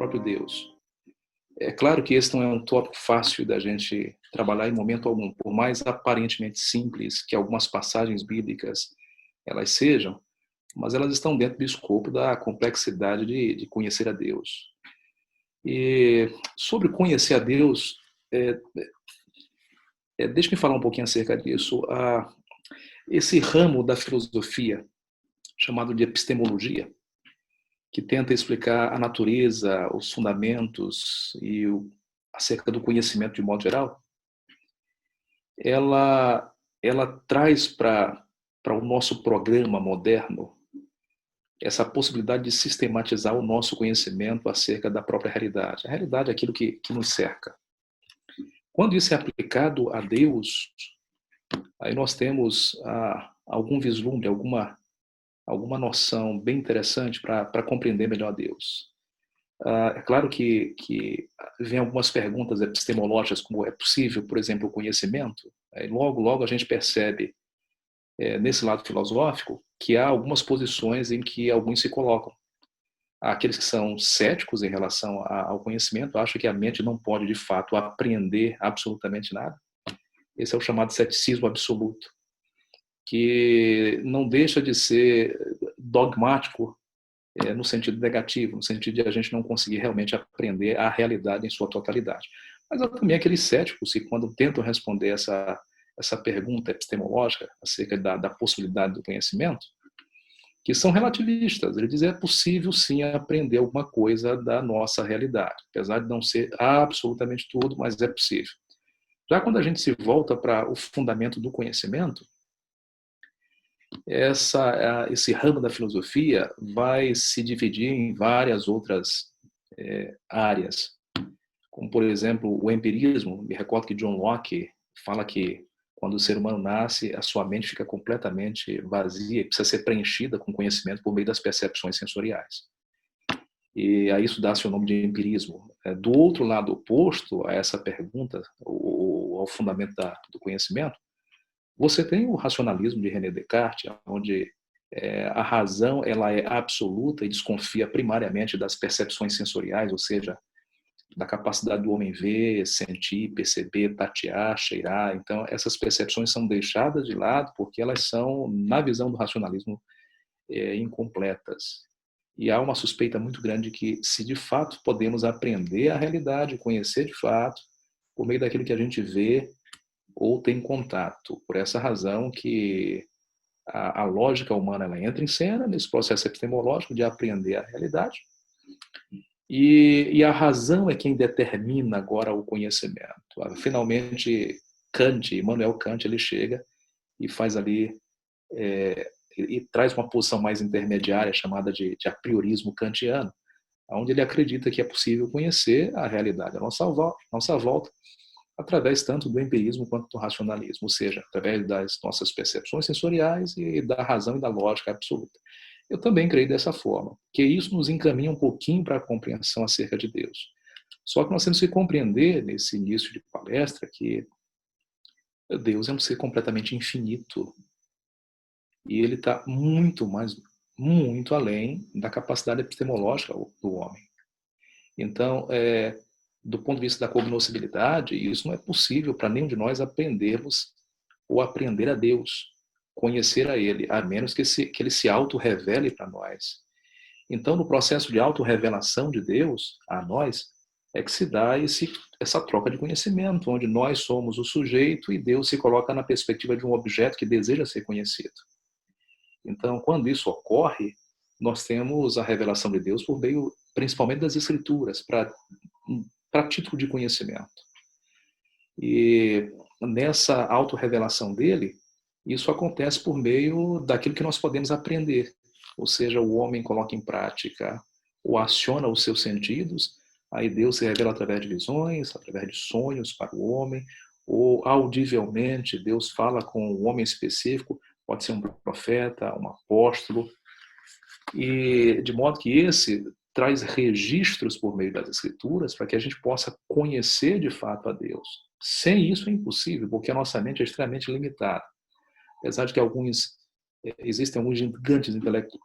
próprio Deus. É claro que esse não é um tópico fácil da gente trabalhar em momento algum, por mais aparentemente simples que algumas passagens bíblicas elas sejam, mas elas estão dentro do escopo da complexidade de conhecer a Deus. E sobre conhecer a Deus, deixa-me falar um pouquinho acerca disso. Esse ramo da filosofia, chamado de epistemologia, que tenta explicar a natureza, os fundamentos e acerca do conhecimento de modo geral, ela traz para o nosso programa moderno essa possibilidade de sistematizar o nosso conhecimento acerca da própria realidade. A realidade é aquilo que nos cerca. Quando isso é aplicado a Deus, aí nós temos algum vislumbre, alguma noção bem interessante para compreender melhor Deus. É claro que vem algumas perguntas epistemológicas, como é possível, por exemplo, o conhecimento. Logo a gente percebe, nesse lado filosófico, que há algumas posições em que alguns se colocam. Há aqueles que são céticos em relação ao conhecimento, acham que a mente não pode, de fato, aprender absolutamente nada. Esse é o chamado ceticismo absoluto, que não deixa de ser dogmático no sentido negativo, no sentido de a gente não conseguir realmente aprender a realidade em sua totalidade. Mas há também aqueles céticos que, quando tentam responder essa pergunta epistemológica acerca da possibilidade do conhecimento, que são relativistas. Ele diz, é possível sim aprender alguma coisa da nossa realidade, apesar de não ser absolutamente tudo, mas é possível. Já quando a gente se volta para o fundamento do conhecimento, esse ramo da filosofia vai se dividir em várias outras áreas, como, por exemplo, o empirismo. Me recordo que John Locke fala que quando o ser humano nasce, a sua mente fica completamente vazia e precisa ser preenchida com conhecimento por meio das percepções sensoriais. E a isso dá-se o nome de empirismo. Do outro lado oposto a essa pergunta, ao fundamento do conhecimento, você tem o racionalismo de René Descartes, onde a razão ela é absoluta e desconfia primariamente das percepções sensoriais, ou seja, da capacidade do homem ver, sentir, perceber, tatear, cheirar. Então, essas percepções são deixadas de lado porque elas são, na visão do racionalismo, incompletas. E há uma suspeita muito grande de que, se de fato podemos aprender a realidade, conhecer de fato, por meio daquilo que a gente vê ou tem contato. Por essa razão que a lógica humana ela entra em cena nesse processo epistemológico de aprender a realidade, e a razão é quem determina agora o conhecimento. Finalmente, Immanuel Kant, ele chega e faz ali, e traz uma posição mais intermediária, chamada de a priorismo kantiano, onde ele acredita que é possível conhecer a realidade à nossa volta, através tanto do empirismo quanto do racionalismo, ou seja, através das nossas percepções sensoriais e da razão e da lógica absoluta. Eu também creio dessa forma, que isso nos encaminha um pouquinho para a compreensão acerca de Deus. Só que nós temos que compreender, nesse início de palestra, que Deus é um ser completamente infinito. E ele está muito além da capacidade epistemológica do homem. Então, do ponto de vista da cognoscibilidade, isso não é possível para nenhum de nós aprendermos ou aprender a Deus, conhecer a Ele, a menos que Ele se auto-revele para nós. Então, no processo de auto-revelação de Deus a nós, é que se dá essa troca de conhecimento, onde nós somos o sujeito e Deus se coloca na perspectiva de um objeto que deseja ser conhecido. Então, quando isso ocorre, nós temos a revelação de Deus por meio, principalmente, das Escrituras, para título de conhecimento. E nessa auto-revelação dele, isso acontece por meio daquilo que nós podemos aprender. Ou seja, o homem coloca em prática ou aciona os seus sentidos, aí Deus se revela através de visões, através de sonhos para o homem, ou audivelmente Deus fala com um homem específico, pode ser um profeta, um apóstolo, e de modo que esse traz registros por meio das Escrituras para que a gente possa conhecer de fato a Deus. Sem isso é impossível, porque a nossa mente é extremamente limitada. Apesar de que existem alguns gigantes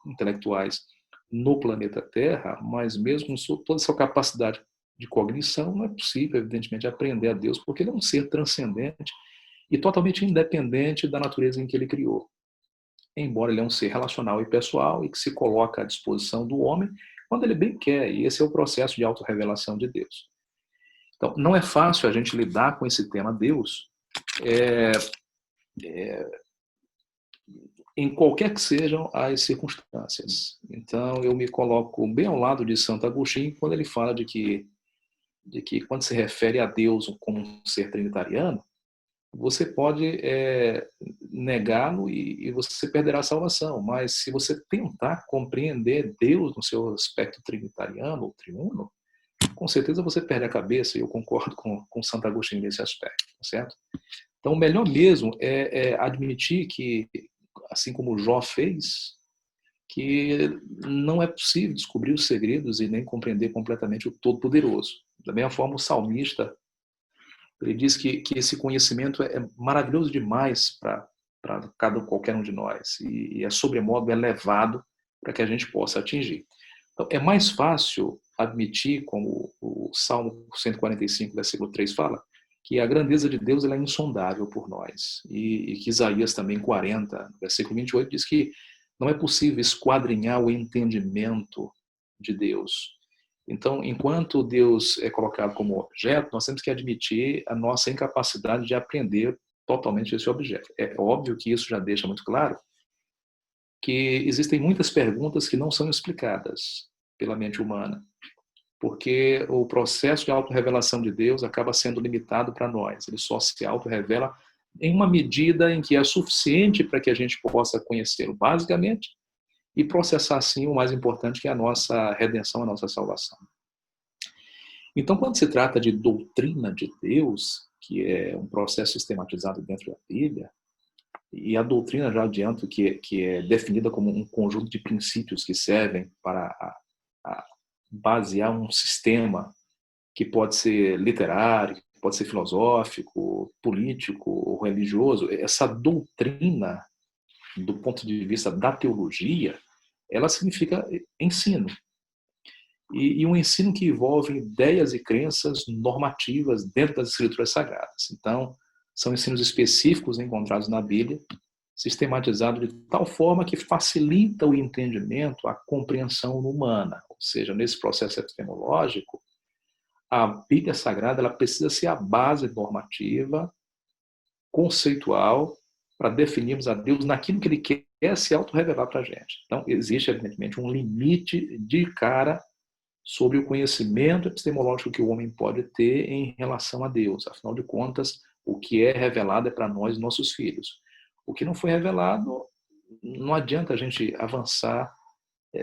intelectuais no planeta Terra, mas mesmo com toda essa capacidade de cognição, não é possível, evidentemente, aprender a Deus, porque ele é um ser transcendente e totalmente independente da natureza em que ele criou. Embora ele é um ser relacional e pessoal e que se coloca à disposição do homem quando ele bem quer, e esse é o processo de autorrevelação de Deus. Então, não é fácil a gente lidar com esse tema Deus, em qualquer que sejam as circunstâncias. Então, eu me coloco bem ao lado de Santo Agostinho quando ele fala de que quando se refere a Deus como um ser trinitariano, você pode negá-lo e você perderá a salvação. Mas se você tentar compreender Deus no seu aspecto trinitariano ou triuno, com certeza você perde a cabeça, e eu concordo com Santo Agostinho nesse aspecto, tá certo? Então, o melhor mesmo é admitir que, assim como Jó fez, que não é possível descobrir os segredos e nem compreender completamente o Todo-Poderoso. Da mesma forma, o salmista, ele diz que esse conhecimento é maravilhoso demais para qualquer um de nós e é sobremodo elevado para que a gente possa atingir. Então, é mais fácil admitir, como o Salmo 145, versículo 3 fala, que a grandeza de Deus ela é insondável por nós. E que Isaías também 40, versículo 28, diz que não é possível esquadrinhar o entendimento de Deus. Então, enquanto Deus é colocado como objeto, nós temos que admitir a nossa incapacidade de aprender totalmente esse objeto. É óbvio que isso já deixa muito claro que existem muitas perguntas que não são explicadas pela mente humana, porque o processo de autorrevelação de Deus acaba sendo limitado para nós. Ele só se autorrevela em uma medida em que é suficiente para que a gente possa conhecê-lo basicamente e processar, sim, o mais importante, que é a nossa redenção, a nossa salvação. Então, quando se trata de doutrina de Deus, que é um processo sistematizado dentro da Bíblia, e a doutrina, já adianto, que é definida como um conjunto de princípios que servem para basear um sistema que pode ser literário, pode ser filosófico, político ou religioso. Essa doutrina, do ponto de vista da teologia, ela significa ensino. E um ensino que envolve ideias e crenças normativas dentro das escrituras sagradas. Então, são ensinos específicos encontrados na Bíblia, sistematizados de tal forma que facilita o entendimento, a compreensão humana. Ou seja, nesse processo epistemológico, a Bíblia Sagrada ela precisa ser a base normativa, conceitual, para definirmos a Deus naquilo que Ele quer se autorrevelar para a gente. Então, existe, evidentemente, um limite de cara sobre o conhecimento epistemológico que o homem pode ter em relação a Deus. Afinal de contas, o que é revelado é para nós, nossos filhos. O que não foi revelado, não adianta a gente avançar,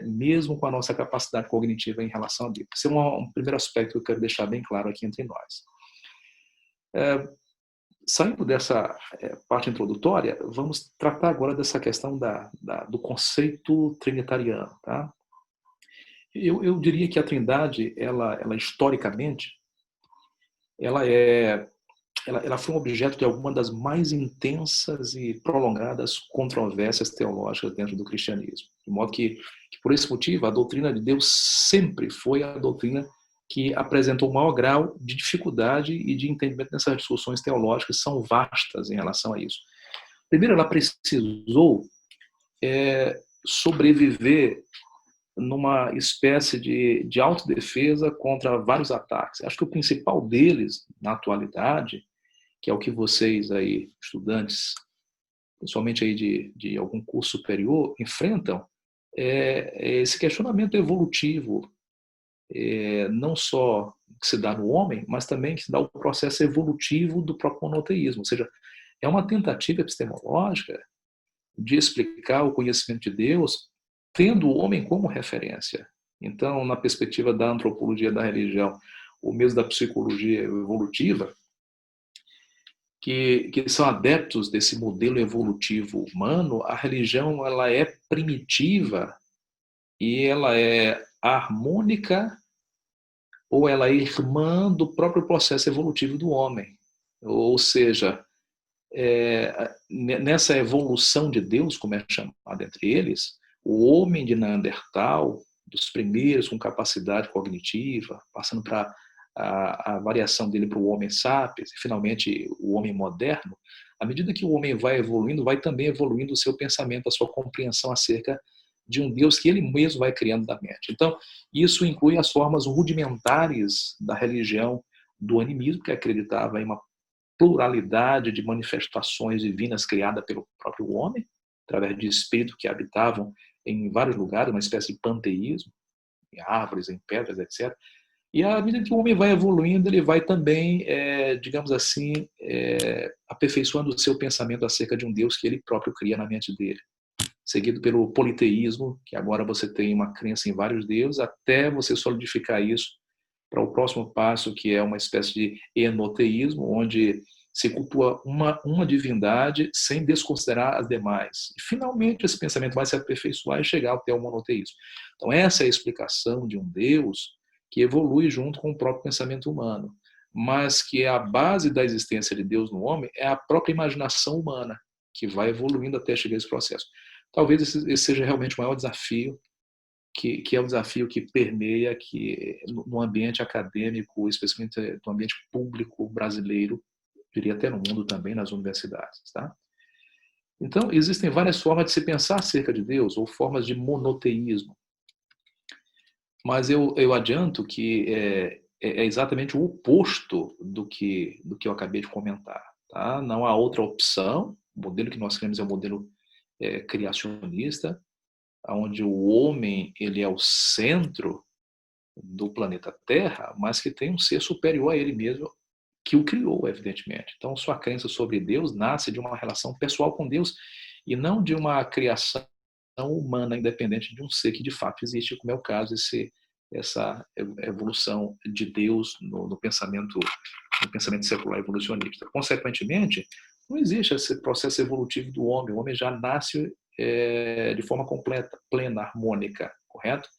mesmo com a nossa capacidade cognitiva em relação a Deus. Esse é um primeiro aspecto que eu quero deixar bem claro aqui entre nós. Saindo dessa parte introdutória, vamos tratar agora dessa questão do conceito trinitariano. Tá? Eu diria que a Trindade, ela historicamente, ela foi um objeto de alguma das mais intensas e prolongadas controvérsias teológicas dentro do cristianismo. De modo que, por esse motivo, a doutrina de Deus sempre foi a doutrina que apresentou o maior grau de dificuldade e de entendimento nessas discussões teológicas que são vastas em relação a isso. Primeiro, ela precisou sobreviver numa espécie de autodefesa contra vários ataques. Acho que o principal deles, na atualidade, que é o que vocês aí, estudantes, principalmente aí de algum curso superior, enfrentam, é esse questionamento evolutivo, não só que se dá no homem, mas também que se dá o processo evolutivo do próprio monoteísmo. Ou seja, é uma tentativa epistemológica de explicar o conhecimento de Deus tendo o homem como referência. Então, na perspectiva da antropologia da religião, ou mesmo da psicologia evolutiva, que são adeptos desse modelo evolutivo humano, a religião ela é primitiva e ela é harmônica ou ela é irmã do próprio processo evolutivo do homem. Ou seja, nessa evolução de Deus, como é chamado entre eles, o homem de Neandertal dos primeiros com capacidade cognitiva, passando para a variação dele para o homem sapiens, e finalmente o homem moderno, à medida que o homem vai evoluindo, vai também evoluindo o seu pensamento, a sua compreensão acerca de um Deus que ele mesmo vai criando da mente. Então, isso inclui as formas rudimentares da religião do animismo, que acreditava em uma pluralidade de manifestações divinas criada pelo próprio homem, através de espíritos que habitavam em vários lugares, uma espécie de panteísmo, em árvores, em pedras, etc. E à medida que o homem vai evoluindo, ele vai também, digamos assim, aperfeiçoando o seu pensamento acerca de um Deus que ele próprio cria na mente dele. Seguido pelo politeísmo, que agora você tem uma crença em vários deuses, até você solidificar isso para o próximo passo, que é uma espécie de enoteísmo, onde se cultua uma divindade sem desconsiderar as demais. E, finalmente, esse pensamento vai se aperfeiçoar e chegar até o monoteísmo. Então, essa é a explicação de um Deus que evolui junto com o próprio pensamento humano, mas que a base da existência de Deus no homem é a própria imaginação humana, que vai evoluindo até chegar a esse processo. Talvez esse seja realmente o maior desafio, que é o desafio que permeia no ambiente acadêmico, especialmente no ambiente público brasileiro, diria até no mundo também, nas universidades. Tá? Então, existem várias formas de se pensar acerca de Deus, ou formas de monoteísmo. Mas eu adianto que é exatamente o oposto do que eu acabei de comentar. Tá? Não há outra opção. O modelo que nós queremos é o modelo criacionista, onde o homem ele é o centro do planeta Terra, mas que tem um ser superior a ele mesmo, que o criou, evidentemente. Então, sua crença sobre Deus nasce de uma relação pessoal com Deus e não de uma criação humana independente de um ser que de fato existe, como é o caso essa evolução de Deus no pensamento secular evolucionista. Consequentemente, não existe esse processo evolutivo do homem. O homem já nasce de forma completa, plena, harmônica, correto?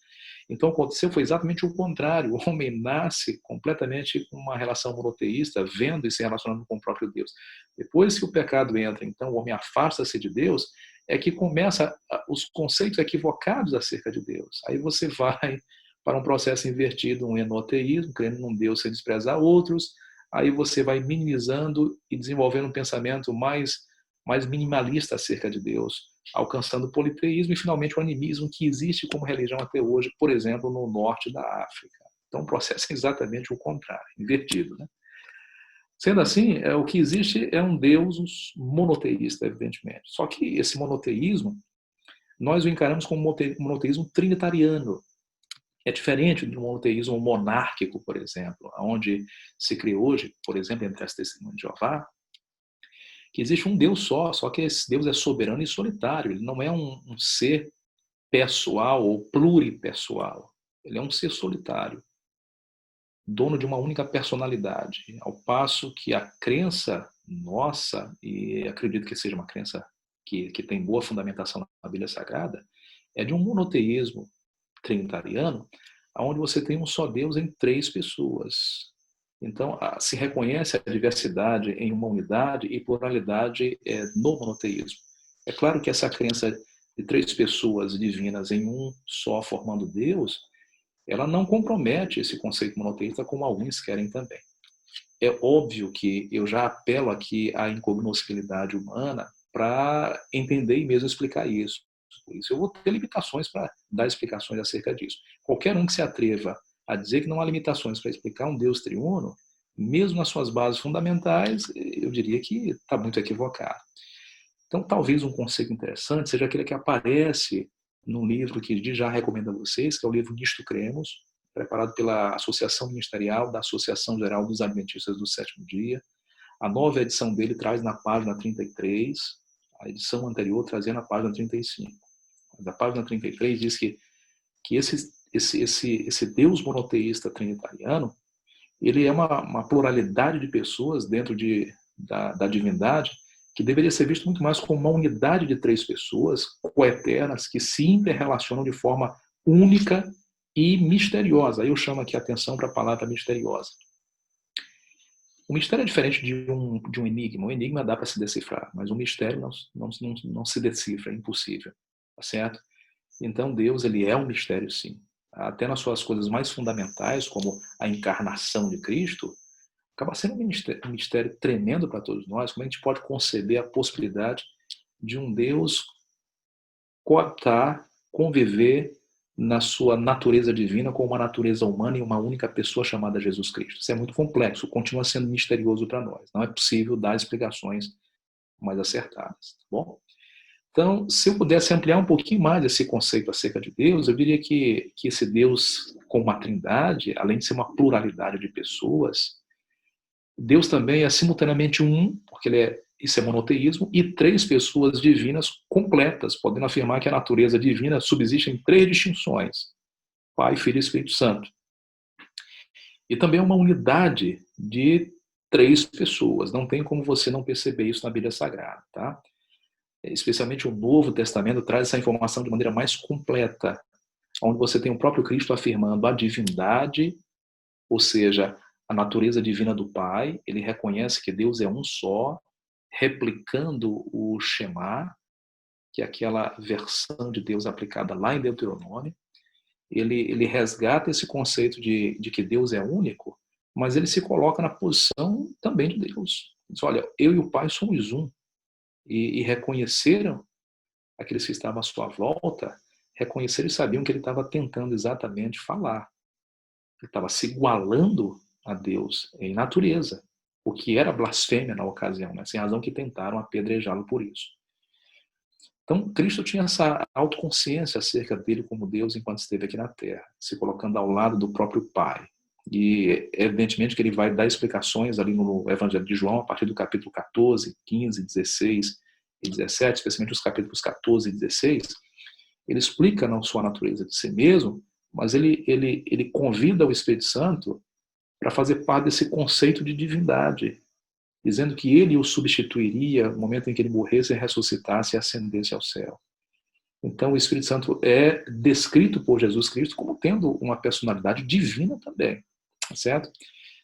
Então, aconteceu foi exatamente o contrário. O homem nasce completamente com uma relação monoteísta, vendo e se relacionando com o próprio Deus. Depois que o pecado entra, então o homem afasta-se de Deus, é que começa os conceitos equivocados acerca de Deus. Aí você vai para um processo invertido, um enoteísmo, crendo num Deus sem desprezar outros. Aí você vai minimizando e desenvolvendo um pensamento mais minimalista acerca de Deus, alcançando o politeísmo e, finalmente, o animismo, que existe como religião até hoje, por exemplo, no norte da África. Então, o processo é exatamente o contrário, invertido. Né? Sendo assim, o que existe é um Deus monoteísta, evidentemente. Só que esse monoteísmo, nós o encaramos como um monoteísmo trinitariano. É diferente do monoteísmo monárquico, por exemplo, onde se crê hoje, por exemplo, entre as testemunhas de Jeová, que existe um Deus só que esse Deus é soberano e solitário. Ele não é um ser pessoal ou pluripessoal. Ele é um ser solitário, dono de uma única personalidade. Ao passo que a crença nossa, e acredito que seja uma crença que tem boa fundamentação na Bíblia Sagrada, é de um monoteísmo trinitariano, onde você tem um só Deus em três pessoas. Então, se reconhece a diversidade em uma unidade e pluralidade no monoteísmo. É claro que essa crença de três pessoas divinas em um só, formando Deus, ela não compromete esse conceito monoteísta como alguns querem também. É óbvio que eu já apelo aqui à incognoscibilidade humana para entender e mesmo explicar isso. Por isso eu vou ter limitações para dar explicações acerca disso. Qualquer um que se atreva a dizer que não há limitações para explicar um Deus triuno, mesmo nas suas bases fundamentais, eu diria que está muito equivocado. Então, talvez um conceito interessante seja aquele que aparece num livro que já recomendo a vocês, que é o livro Nisto Cremos, preparado pela Associação Ministerial da Associação Geral dos Adventistas do Sétimo Dia. A nova edição dele traz na página 33, a edição anterior trazia na página 35. Mas a página 33 diz que esse Deus monoteísta trinitariano, ele é uma pluralidade de pessoas dentro da divindade, que deveria ser visto muito mais como uma unidade de três pessoas coeternas que se interrelacionam de forma única e misteriosa. Aí eu chamo aqui a atenção para a palavra misteriosa. O mistério é diferente de um enigma. Um enigma dá para se decifrar, mas um mistério não se decifra, é impossível. Tá certo? Então Deus, ele é um mistério, sim. até nas suas coisas mais fundamentais, como a encarnação de Cristo, acaba sendo um mistério tremendo para todos nós. Como a gente pode conceber a possibilidade de um Deus coatar, conviver na sua natureza divina com uma natureza humana em uma única pessoa chamada Jesus Cristo? Isso é muito complexo, continua sendo misterioso para nós. Não é possível dar explicações mais acertadas, tá bom? Então, se eu pudesse ampliar um pouquinho mais esse conceito acerca de Deus, eu diria que esse Deus com uma trindade, além de ser uma pluralidade de pessoas, Deus também é simultaneamente um, porque isso é monoteísmo, e três pessoas divinas completas, podendo afirmar que a natureza divina subsiste em três distinções: Pai, Filho e Espírito Santo. E também é uma unidade de três pessoas. Não tem como você não perceber isso na Bíblia Sagrada, tá? Especialmente o Novo Testamento traz essa informação de maneira mais completa, onde você tem o próprio Cristo afirmando a divindade, ou seja, a natureza divina do Pai. Ele reconhece que Deus é um só, replicando o Shema, que é aquela versão de Deus aplicada lá em Deuteronômio. Ele resgata esse conceito de que Deus é único, mas ele se coloca na posição também de Deus. Ele diz: olha, eu e o Pai somos um. E reconheceram, aqueles que estavam à sua volta, reconheceram e sabiam que ele estava tentando exatamente falar. Ele estava se igualando a Deus em natureza, o que era blasfêmia na ocasião, né? Sem razão que tentaram apedrejá-lo por isso. Então, Cristo tinha essa autoconsciência acerca dele como Deus enquanto esteve aqui na Terra, se colocando ao lado do próprio Pai. E, evidentemente, que ele vai dar explicações ali no Evangelho de João, a partir do capítulo 14, 15, 16 e 17, especialmente os capítulos 14 e 16, ele explica não só a natureza de si mesmo, mas ele convida o Espírito Santo para fazer parte desse conceito de divindade, dizendo que ele o substituiria no momento em que ele morresse, ressuscitasse e ascendesse ao céu. Então, o Espírito Santo é descrito por Jesus Cristo como tendo uma personalidade divina também, certo?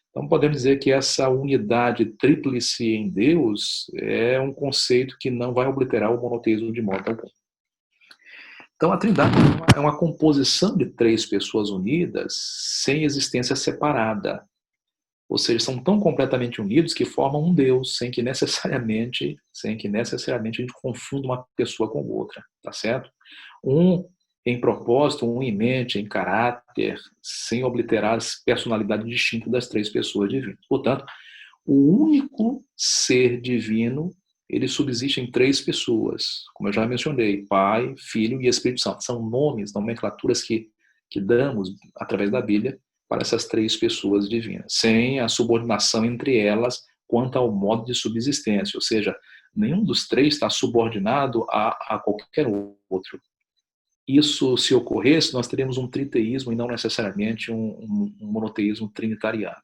Então, podemos dizer que essa unidade tríplice em Deus é um conceito que não vai obliterar o monoteísmo de modo algum. Então, a Trindade é uma composição de três pessoas unidas sem existência separada. Ou seja, são tão completamente unidos que formam um Deus, sem que necessariamente a gente confunda uma pessoa com outra, tá certo? Um em propósito, um em mente, em caráter, sem obliterar as personalidades distintas das três pessoas divinas. Portanto, o único ser divino, ele subsiste em três pessoas, como eu já mencionei: Pai, Filho e Espírito Santo. São nomes, nomenclaturas que damos através da Bíblia para essas três pessoas divinas, sem a subordinação entre elas quanto ao modo de subsistência, ou seja, nenhum dos três está subordinado a qualquer outro. Isso, se ocorresse, nós teríamos um triteísmo e não necessariamente um monoteísmo trinitariano.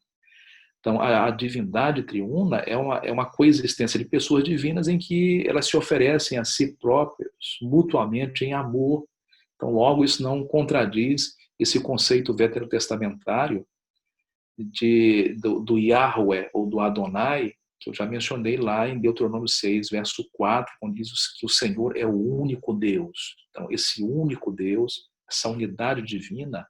Então, a divindade triuna é uma coexistência de pessoas divinas em que elas se oferecem a si próprias mutuamente em amor. Então, logo, isso não contradiz esse conceito veterotestamentário do Yahweh ou do Adonai, que eu já mencionei lá em Deuteronômio 6, verso 4, onde diz que o Senhor é o único Deus. Então, esse único Deus, essa unidade divina,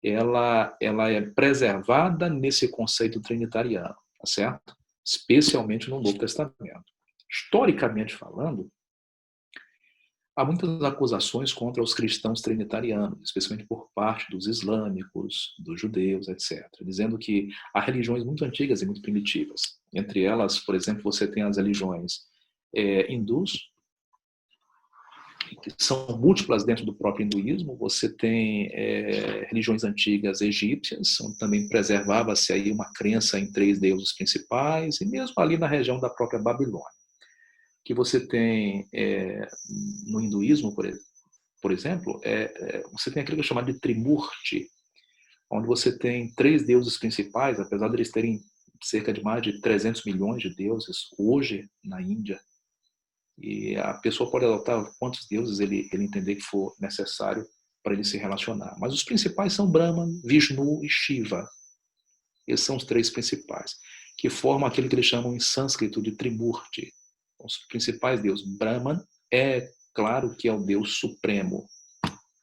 ela é preservada nesse conceito trinitariano, tá certo? Especialmente no Novo Testamento. Historicamente falando, há muitas acusações contra os cristãos trinitarianos, especialmente por parte dos islâmicos, dos judeus, etc., dizendo que há religiões muito antigas e muito primitivas. Entre elas, por exemplo, você tem as religiões hindus, que são múltiplas dentro do próprio hinduísmo. Você tem religiões antigas egípcias, onde também preservava-se aí uma crença em três deuses principais, e mesmo ali na região da própria Babilônia. Que você tem no hinduísmo, por exemplo, você tem aquilo que é chamado de Trimurti, onde você tem três deuses principais, apesar de eles terem cerca de mais de 300 milhões de deuses hoje na Índia. E a pessoa pode adotar quantos deuses ele entender que for necessário para ele se relacionar. Mas os principais são Brahma, Vishnu e Shiva. Esses são os três principais, que formam aquilo que eles chamam em sânscrito de Trimurti. Os principais deuses. Brahman é claro que é o Deus supremo.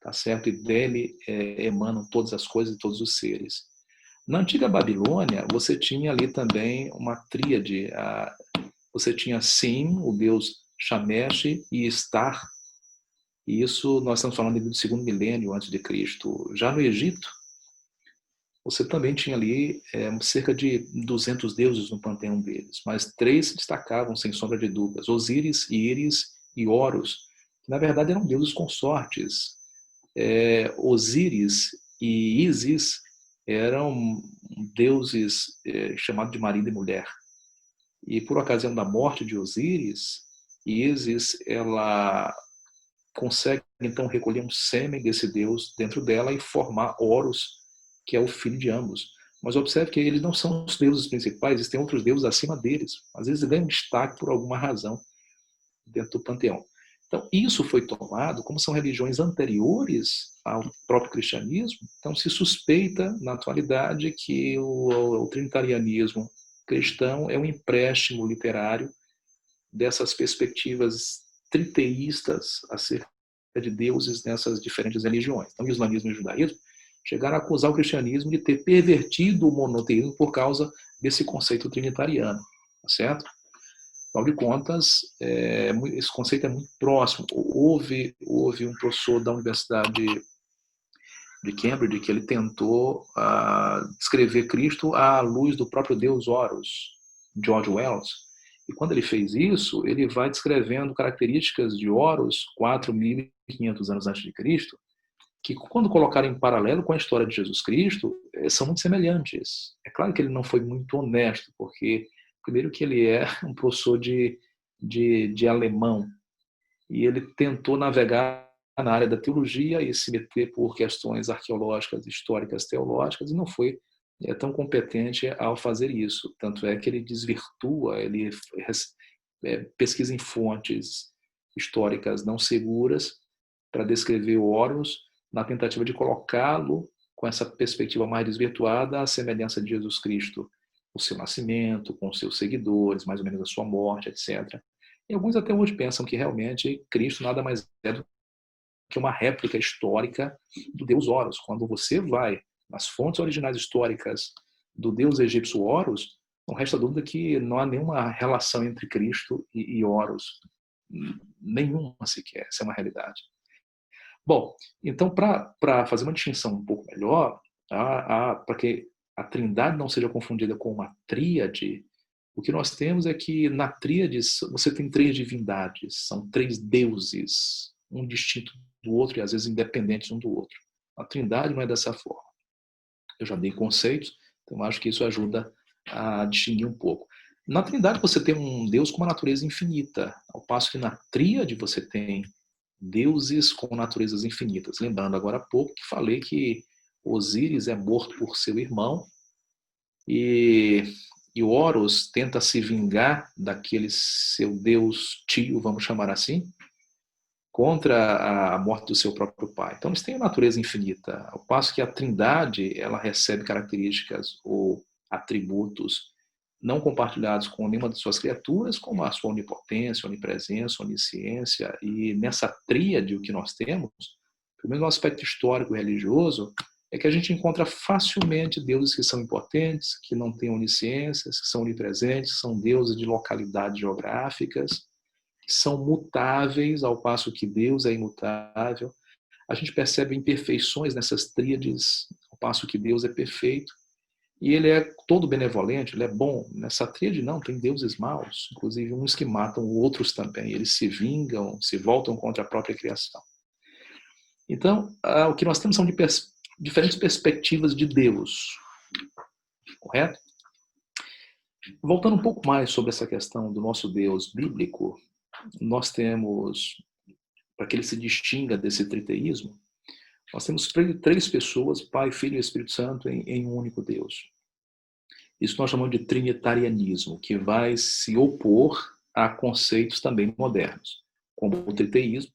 tá certo? E dele emanam todas as coisas e todos os seres. Na antiga Babilônia, você tinha ali também uma tríade. Você tinha Sim, o deus Shamesh, e Star. E isso nós estamos falando do segundo milênio antes de Cristo. Já no Egito, você também tinha ali cerca de 200 deuses no panteão deles, mas 3 se destacavam sem sombra de dúvidas: Osíris, Íris e Horus, que na verdade eram deuses consortes. Osíris e Ísis eram deuses chamados de marido e mulher. E por ocasião da morte de Osíris, Ísis, ela consegue então recolher um sêmen desse deus dentro dela e formar Horus, que é o filho de ambos. Mas observe que eles não são os deuses principais, existem outros deuses acima deles. Às vezes ganham destaque por alguma razão dentro do panteão. Então, isso foi tomado, como são religiões anteriores ao próprio cristianismo, então se suspeita, na atualidade, que o trinitarianismo cristão é um empréstimo literário dessas perspectivas triteístas acerca de deuses nessas diferentes religiões. Então, o islamismo e o judaísmo chegaram a acusar o cristianismo de ter pervertido o monoteísmo por causa desse conceito trinitariano, tá certo? Afinal de contas, esse conceito é muito próximo. Houve um professor da Universidade de Cambridge que ele tentou descrever Cristo à luz do próprio Deus Horus, George Wells. E quando ele fez isso, ele vai descrevendo características de Horus 4.500 anos antes de Cristo, que quando colocaram em paralelo com a história de Jesus Cristo, são muito semelhantes. É claro que ele não foi muito honesto, porque primeiro que ele é um professor de alemão, e ele tentou navegar na área da teologia e se meter por questões arqueológicas, históricas, teológicas, e não foi tão competente ao fazer isso. Tanto é que ele desvirtua, ele pesquisa em fontes históricas não seguras para descrever Horus, na tentativa de colocá-lo com essa perspectiva mais desvirtuada à semelhança de Jesus Cristo, o seu nascimento, com os seus seguidores, mais ou menos a sua morte, etc. E alguns até hoje pensam que realmente Cristo nada mais é do que uma réplica histórica do deus Horus. Quando você vai nas fontes originais históricas do deus egípcio Horus, não resta dúvida que não há nenhuma relação entre Cristo e Horus. Nenhuma sequer, essa é uma realidade. Bom, então para fazer uma distinção um pouco melhor, para que a trindade não seja confundida com uma tríade, o que nós temos é que na tríade você tem 3 divindades, são 3 deuses, um distinto do outro e às vezes independentes um do outro. A trindade não é dessa forma. Eu já dei conceitos, então acho que isso ajuda a distinguir um pouco. Na trindade você tem um Deus com uma natureza infinita, ao passo que na tríade você tem deuses com naturezas infinitas. Lembrando agora há pouco que falei que Osíris é morto por seu irmão e Horus tenta se vingar daquele seu deus tio, vamos chamar assim, contra a morte do seu próprio pai. Então eles têm uma natureza infinita, ao passo que a trindade ela recebe características ou atributos não compartilhados com nenhuma de suas criaturas, como a sua onipotência, onipresença, onisciência, e nessa tríade o que nós temos, pelo menos no aspecto histórico e religioso, é que a gente encontra facilmente deuses que são impotentes, que não têm onisciências, que são onipresentes, são deuses de localidades geográficas, que são mutáveis, ao passo que Deus é imutável. A gente percebe imperfeições nessas tríades, ao passo que Deus é perfeito. E ele é todo benevolente, ele é bom. Nessa tríade não, tem deuses maus, inclusive uns que matam outros também. Eles se vingam, se voltam contra a própria criação. Então, o que nós temos são diferentes perspectivas de Deus, correto? Voltando um pouco mais sobre essa questão do nosso Deus bíblico, nós temos, para que ele se distinga desse triteísmo, nós temos 3 pessoas, Pai, Filho e Espírito Santo, em um único Deus. Isso nós chamamos de trinitarianismo, que vai se opor a conceitos também modernos, como o triteísmo,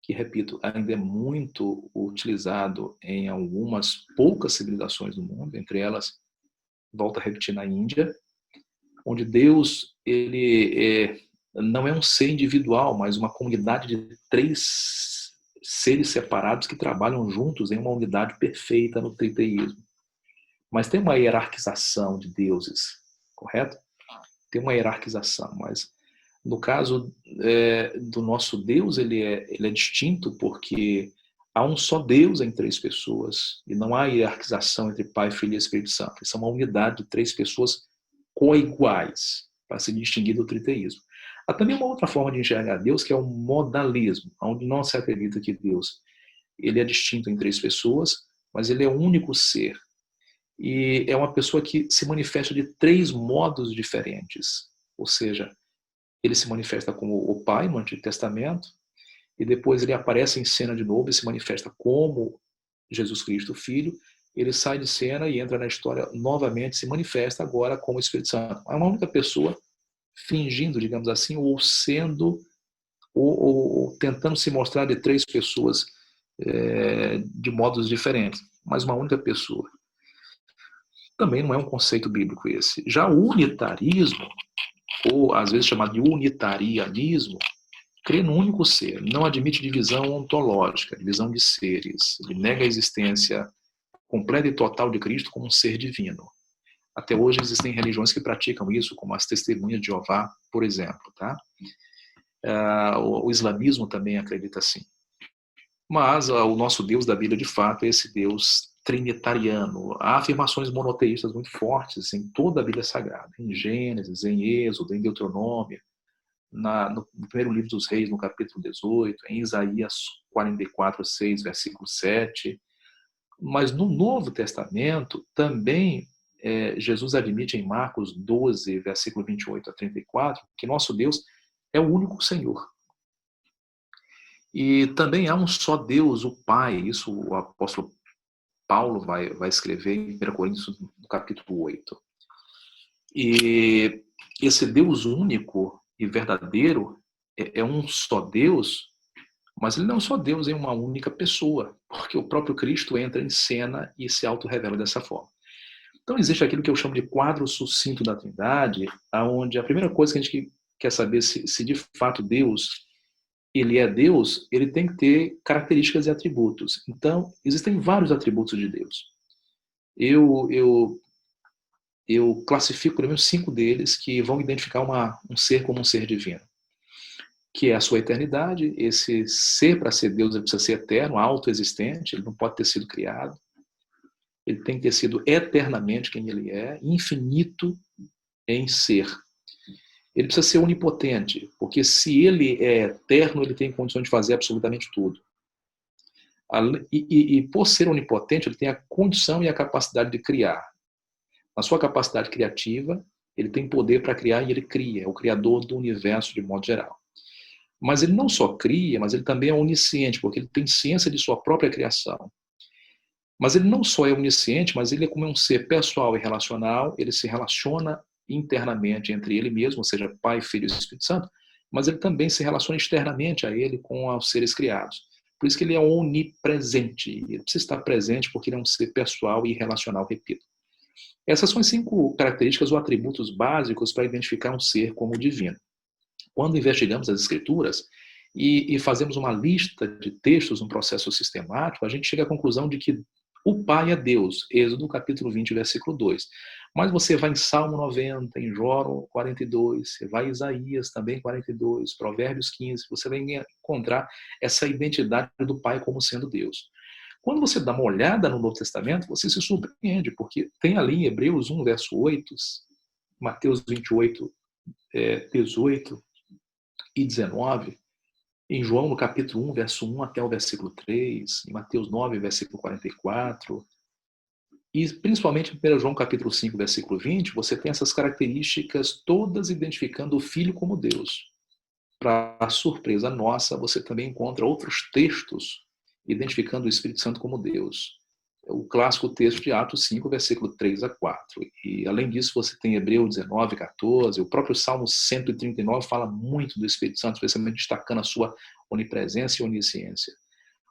que, repito, ainda é muito utilizado em algumas poucas civilizações do mundo, entre elas, volto a repetir, na Índia, onde Deus ele não é um ser individual, mas uma comunidade de 3 seres separados que trabalham juntos em uma unidade perfeita no triteísmo. Mas tem uma hierarquização de deuses, correto? Tem uma hierarquização, mas no caso do nosso Deus, ele é distinto porque há um só Deus em três pessoas e não há hierarquização entre Pai, Filho e Espírito Santo. Eles são uma unidade de três pessoas coiguais, para se distinguir do triteísmo. Há também uma outra forma de enxergar Deus, que é o modalismo, onde não se acredita que Deus ele é distinto em três pessoas, mas ele é um único ser. E é uma pessoa que se manifesta de três modos diferentes. Ou seja, ele se manifesta como o Pai no Antigo Testamento, e depois ele aparece em cena de novo e se manifesta como Jesus Cristo, o Filho. Ele sai de cena e entra na história novamente, se manifesta agora como o Espírito Santo. É uma única pessoa fingindo, digamos assim, ou sendo, ou tentando se mostrar de três pessoas de modos diferentes, mas uma única pessoa. Também não é um conceito bíblico esse. Já o unitarismo, ou às vezes chamado de unitarianismo, crê num único ser, não admite divisão ontológica, divisão de seres. Ele nega a existência completa e total de Cristo como um ser divino. Até hoje existem religiões que praticam isso, como as Testemunhas de Jeová, por exemplo. Tá? O islamismo também acredita assim. Mas o nosso Deus da Bíblia, de fato, é esse Deus trinitariano. Há afirmações monoteístas muito fortes em toda a Bíblia Sagrada, em Gênesis, em Êxodo, em Deuteronômio, no primeiro livro dos Reis, no capítulo 18, em Isaías 44, 6, versículo 7. Mas no Novo Testamento, também Jesus admite em Marcos 12, versículo 28 a 34, que nosso Deus é o único Senhor. E também há um só Deus, o Pai. Isso o apóstolo Paulo vai escrever em 1 Coríntios, no capítulo 8. E esse Deus único e verdadeiro é um só Deus, mas ele não é um só Deus em uma única pessoa, porque o próprio Cristo entra em cena e se auto-revela dessa forma. Então existe aquilo que eu chamo de quadro sucinto da Trindade, onde a primeira coisa que a gente quer saber se de fato Deus ele é Deus, ele tem que ter características e atributos. Então, existem vários atributos de Deus. Eu classifico pelo menos 5 deles que vão identificar um ser como um ser divino. Que é a sua eternidade. Esse ser, para ser Deus, ele precisa ser eterno, autoexistente, ele não pode ter sido criado. Ele tem que ter sido eternamente quem ele é, infinito em ser. Ele precisa ser onipotente, porque se ele é eterno, ele tem condições de fazer absolutamente tudo. E por ser onipotente, ele tem a condição e a capacidade de criar. Na sua capacidade criativa, ele tem poder para criar e ele cria, é o criador do universo de modo geral. Mas ele não só cria, mas ele também é onisciente, porque ele tem ciência de sua própria criação. Mas ele não só é onisciente, mas ele é como um ser pessoal e relacional, ele se relaciona internamente entre ele mesmo, ou seja, Pai, Filho e Espírito Santo, mas ele também se relaciona externamente a ele com os seres criados. Por isso que ele é onipresente. Ele precisa estar presente porque ele é um ser pessoal e relacional, repito. Essas são as 5 características ou atributos básicos para identificar um ser como divino. Quando investigamos as Escrituras e fazemos uma lista de textos, um processo sistemático, a gente chega à conclusão de que o Pai é Deus, Êxodo capítulo 20, versículo 2. Mas você vai em Salmo 90, em Jó 42, você vai em Isaías também 42, Provérbios 15, você vai encontrar essa identidade do Pai como sendo Deus. Quando você dá uma olhada no Novo Testamento, você se surpreende, porque tem ali em Hebreus 1, verso 8, Mateus 28, 18 e 19, em João, no capítulo 1, verso 1 até o versículo 3, em Mateus 9, versículo 44, e principalmente em 1 João, capítulo 5, versículo 20, você tem essas características todas identificando o Filho como Deus. Para a surpresa nossa, você também encontra outros textos identificando o Espírito Santo como Deus. O clássico texto de Atos 5, versículo 3 a 4. E, além disso, você tem Hebreus 19, 14. O próprio Salmo 139 fala muito do Espírito Santo, especialmente destacando a sua onipresença e onisciência.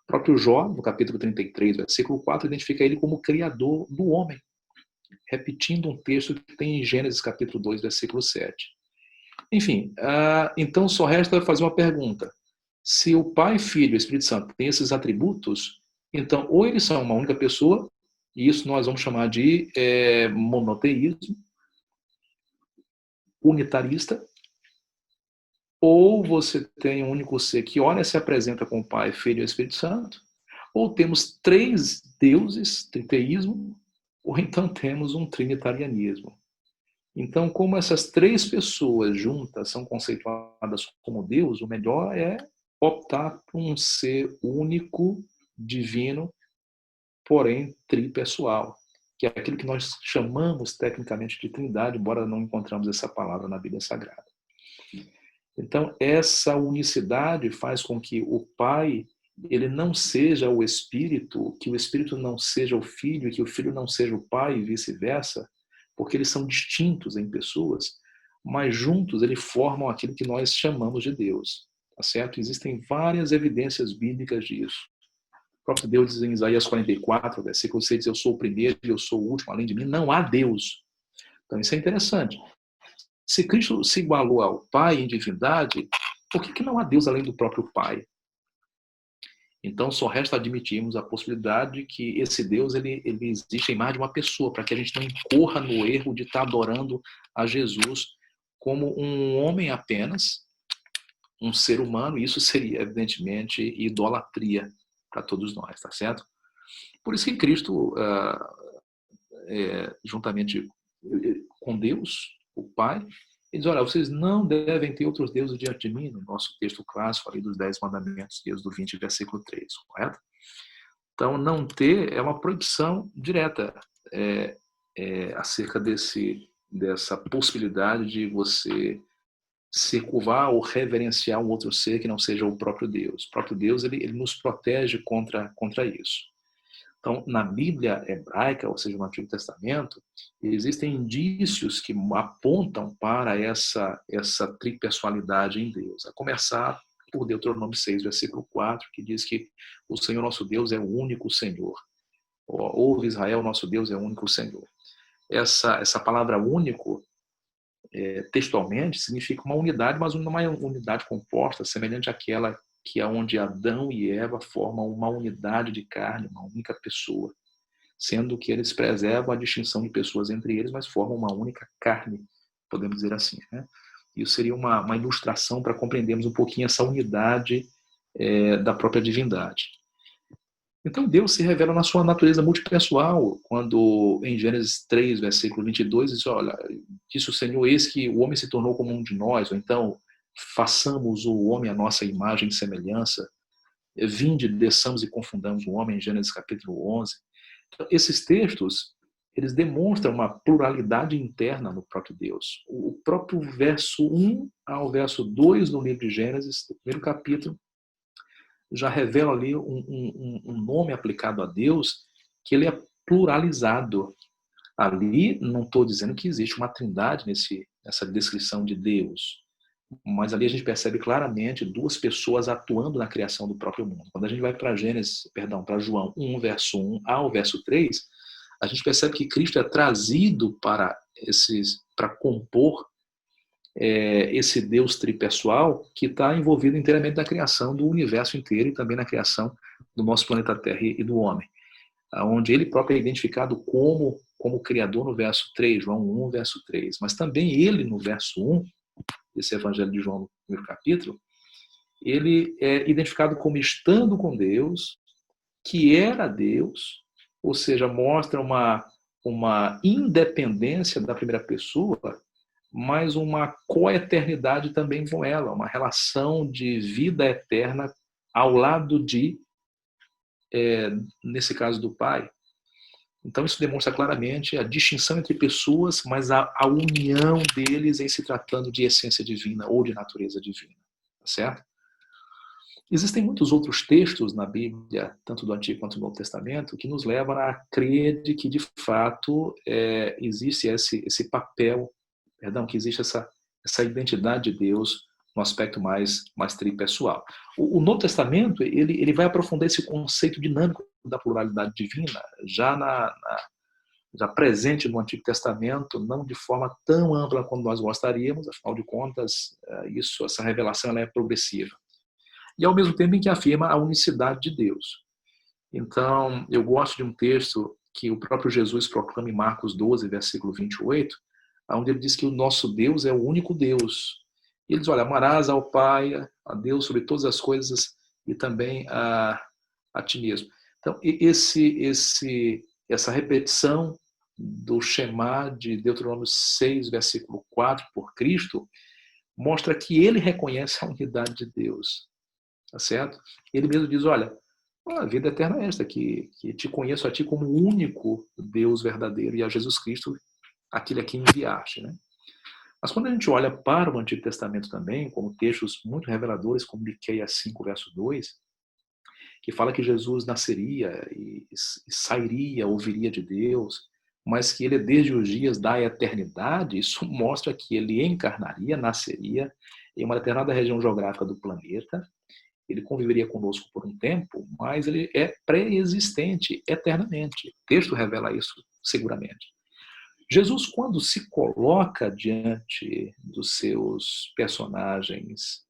O próprio Jó, no capítulo 33, versículo 4, identifica ele como criador do homem, repetindo um texto que tem em Gênesis, capítulo 2, versículo 7. Enfim, então só resta fazer uma pergunta. Se o Pai, Filho e Espírito Santo têm esses atributos, então ou eles são uma única pessoa, e isso nós vamos chamar de monoteísmo, unitarista, ou você tem um único ser que ora se apresenta com o Pai, Filho e Espírito Santo, ou temos três deuses, triteísmo, ou então temos um trinitarianismo. Então, como essas três pessoas juntas são conceituadas como Deus, o melhor é optar por um ser único, divino, porém tripessoal, que é aquilo que nós chamamos tecnicamente de trindade, embora não encontramos essa palavra na Bíblia Sagrada. Então, essa unicidade faz com que o Pai ele não seja o Espírito, que o Espírito não seja o Filho, e que o Filho não seja o Pai, e vice-versa, porque eles são distintos em pessoas, mas juntos eles formam aquilo que nós chamamos de Deus. Tá certo? Existem várias evidências bíblicas disso. O próprio Deus diz em Isaías 44, versículo 6, eu sou o primeiro e eu sou o último, além de mim não há Deus. Então isso é interessante. Se Cristo se igualou ao Pai em divindade, por que não há Deus além do próprio Pai? Então, só resta admitirmos a possibilidade de que esse Deus ele existe em mais de uma pessoa, para que a gente não incorra no erro de estar adorando a Jesus como um homem apenas, um ser humano, e isso seria, evidentemente, idolatria para todos nós, tá certo? Por isso que Cristo, juntamente com Deus, o Pai, ele diz, olha, vocês não devem ter outros deuses diante de mim, no nosso texto clássico ali dos 10 mandamentos, Êxodo 20, versículo 3, correto? Então, não ter é uma proibição direta acerca dessa possibilidade de você se curvar ou reverenciar um outro ser que não seja o próprio Deus. O próprio Deus ele nos protege contra isso. Então, na Bíblia hebraica, ou seja, no Antigo Testamento, existem indícios que apontam para essa tripessoalidade em Deus. A começar por Deuteronômio 6, versículo 4, que diz que o Senhor nosso Deus é o único Senhor. Ouve Israel, nosso Deus é o único Senhor. Essa palavra único, textualmente, significa uma unidade, mas não é uma unidade composta, semelhante àquela que é onde Adão e Eva formam uma unidade de carne, uma única pessoa, sendo que eles preservam a distinção de pessoas entre eles, mas formam uma única carne, podemos dizer assim. Né? Isso seria uma ilustração para compreendermos um pouquinho essa unidade da própria divindade. Então Deus se revela na sua natureza multipessoal, quando em Gênesis 3, versículo 22, diz, olha, disse o Senhor, eis que o homem se tornou como um de nós, ou então, façamos o homem a nossa imagem e semelhança, vinde, desçamos e confundamos o homem, em Gênesis capítulo 11. Então, esses textos, eles demonstram uma pluralidade interna no próprio Deus. O próprio verso 1 ao verso 2 do livro de Gênesis, do primeiro capítulo, já revela ali um nome aplicado a Deus, que ele é pluralizado. Ali, não estou dizendo que existe uma trindade nessa descrição de Deus, mas ali a gente percebe claramente duas pessoas atuando na criação do próprio mundo. Quando a gente vai para para João 1, verso 1 ao verso 3, a gente percebe que Cristo é trazido para compor esse Deus tripessoal que está envolvido inteiramente na criação do universo inteiro e também na criação do nosso planeta Terra e do homem, onde ele próprio é identificado como Criador no verso 3, João 1, verso 3, mas também ele no verso 1, desse Evangelho de João no primeiro capítulo, ele é identificado como estando com Deus, que era Deus, ou seja, mostra uma independência da primeira pessoa, mas uma coeternidade também com ela, uma relação de vida eterna ao lado nesse caso do Pai. Então isso demonstra claramente a distinção entre pessoas, mas a união deles em se tratando de essência divina ou de natureza divina, tá certo? Existem muitos outros textos na Bíblia, tanto do Antigo quanto do Novo Testamento, que nos levam a crer de que, de fato, existe esse papel, que existe essa identidade de Deus no aspecto mais tripessoal. O Novo Testamento ele vai aprofundar esse conceito dinâmico da pluralidade divina, já presente no Antigo Testamento, não de forma tão ampla como nós gostaríamos, afinal de contas, essa revelação ela é progressiva. e ao mesmo tempo em que afirma a unicidade de Deus. Então, eu gosto de um texto que o próprio Jesus proclama em Marcos 12, versículo 28, onde ele diz que o nosso Deus é o único Deus. E ele diz, olha, amarás ao Pai, a Deus sobre todas as coisas e também a ti mesmo. Então, essa repetição do Shema de Deuteronômio 6, versículo 4, por Cristo, mostra que ele reconhece a unidade de Deus. Tá certo? Ele mesmo diz, olha, a vida eterna é esta, que te conheço a ti como o único Deus verdadeiro e a Jesus Cristo, aquele a quem enviaste. Né? Mas quando a gente olha para o Antigo Testamento também, como textos muito reveladores, como Miqueias 5, verso 2, que fala que Jesus nasceria e sairia, ouviria de Deus, mas que ele é desde os dias da eternidade, isso mostra que ele encarnaria, nasceria em uma determinada região geográfica do planeta, ele conviveria conosco por um tempo, mas ele é pré-existente eternamente. O texto revela isso seguramente. Jesus, quando se coloca diante dos seus personagens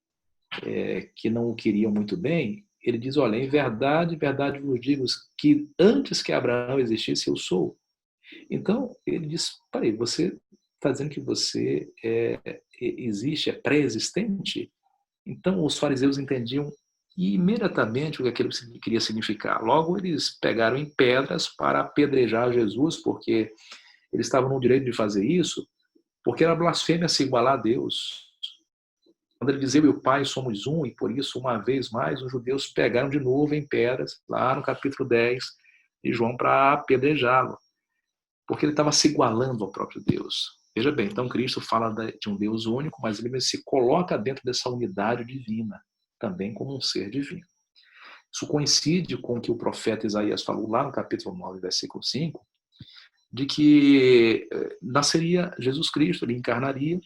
que não o queriam muito bem, ele diz, olha, em verdade, verdade vos digo que antes que Abraão existisse, eu sou. Então, ele diz, peraí, você está dizendo que você existe, é pré-existente? Então, os fariseus entendiam imediatamente o que aquilo queria significar. Logo, eles pegaram em pedras para apedrejar Jesus, porque eles estavam no direito de fazer isso, porque era blasfêmia se igualar a Deus. Quando ele dizia, eu e o Pai somos um, e por isso, uma vez mais, os judeus pegaram de novo em pedras, lá no capítulo 10 de João, para apedrejá-lo, porque ele estava se igualando ao próprio Deus. Veja bem, então Cristo fala de um Deus único, mas ele se coloca dentro dessa unidade divina, também como um ser divino. Isso coincide com o que o profeta Isaías falou lá no capítulo 9, versículo 5, de que nasceria Jesus Cristo, ele encarnaria,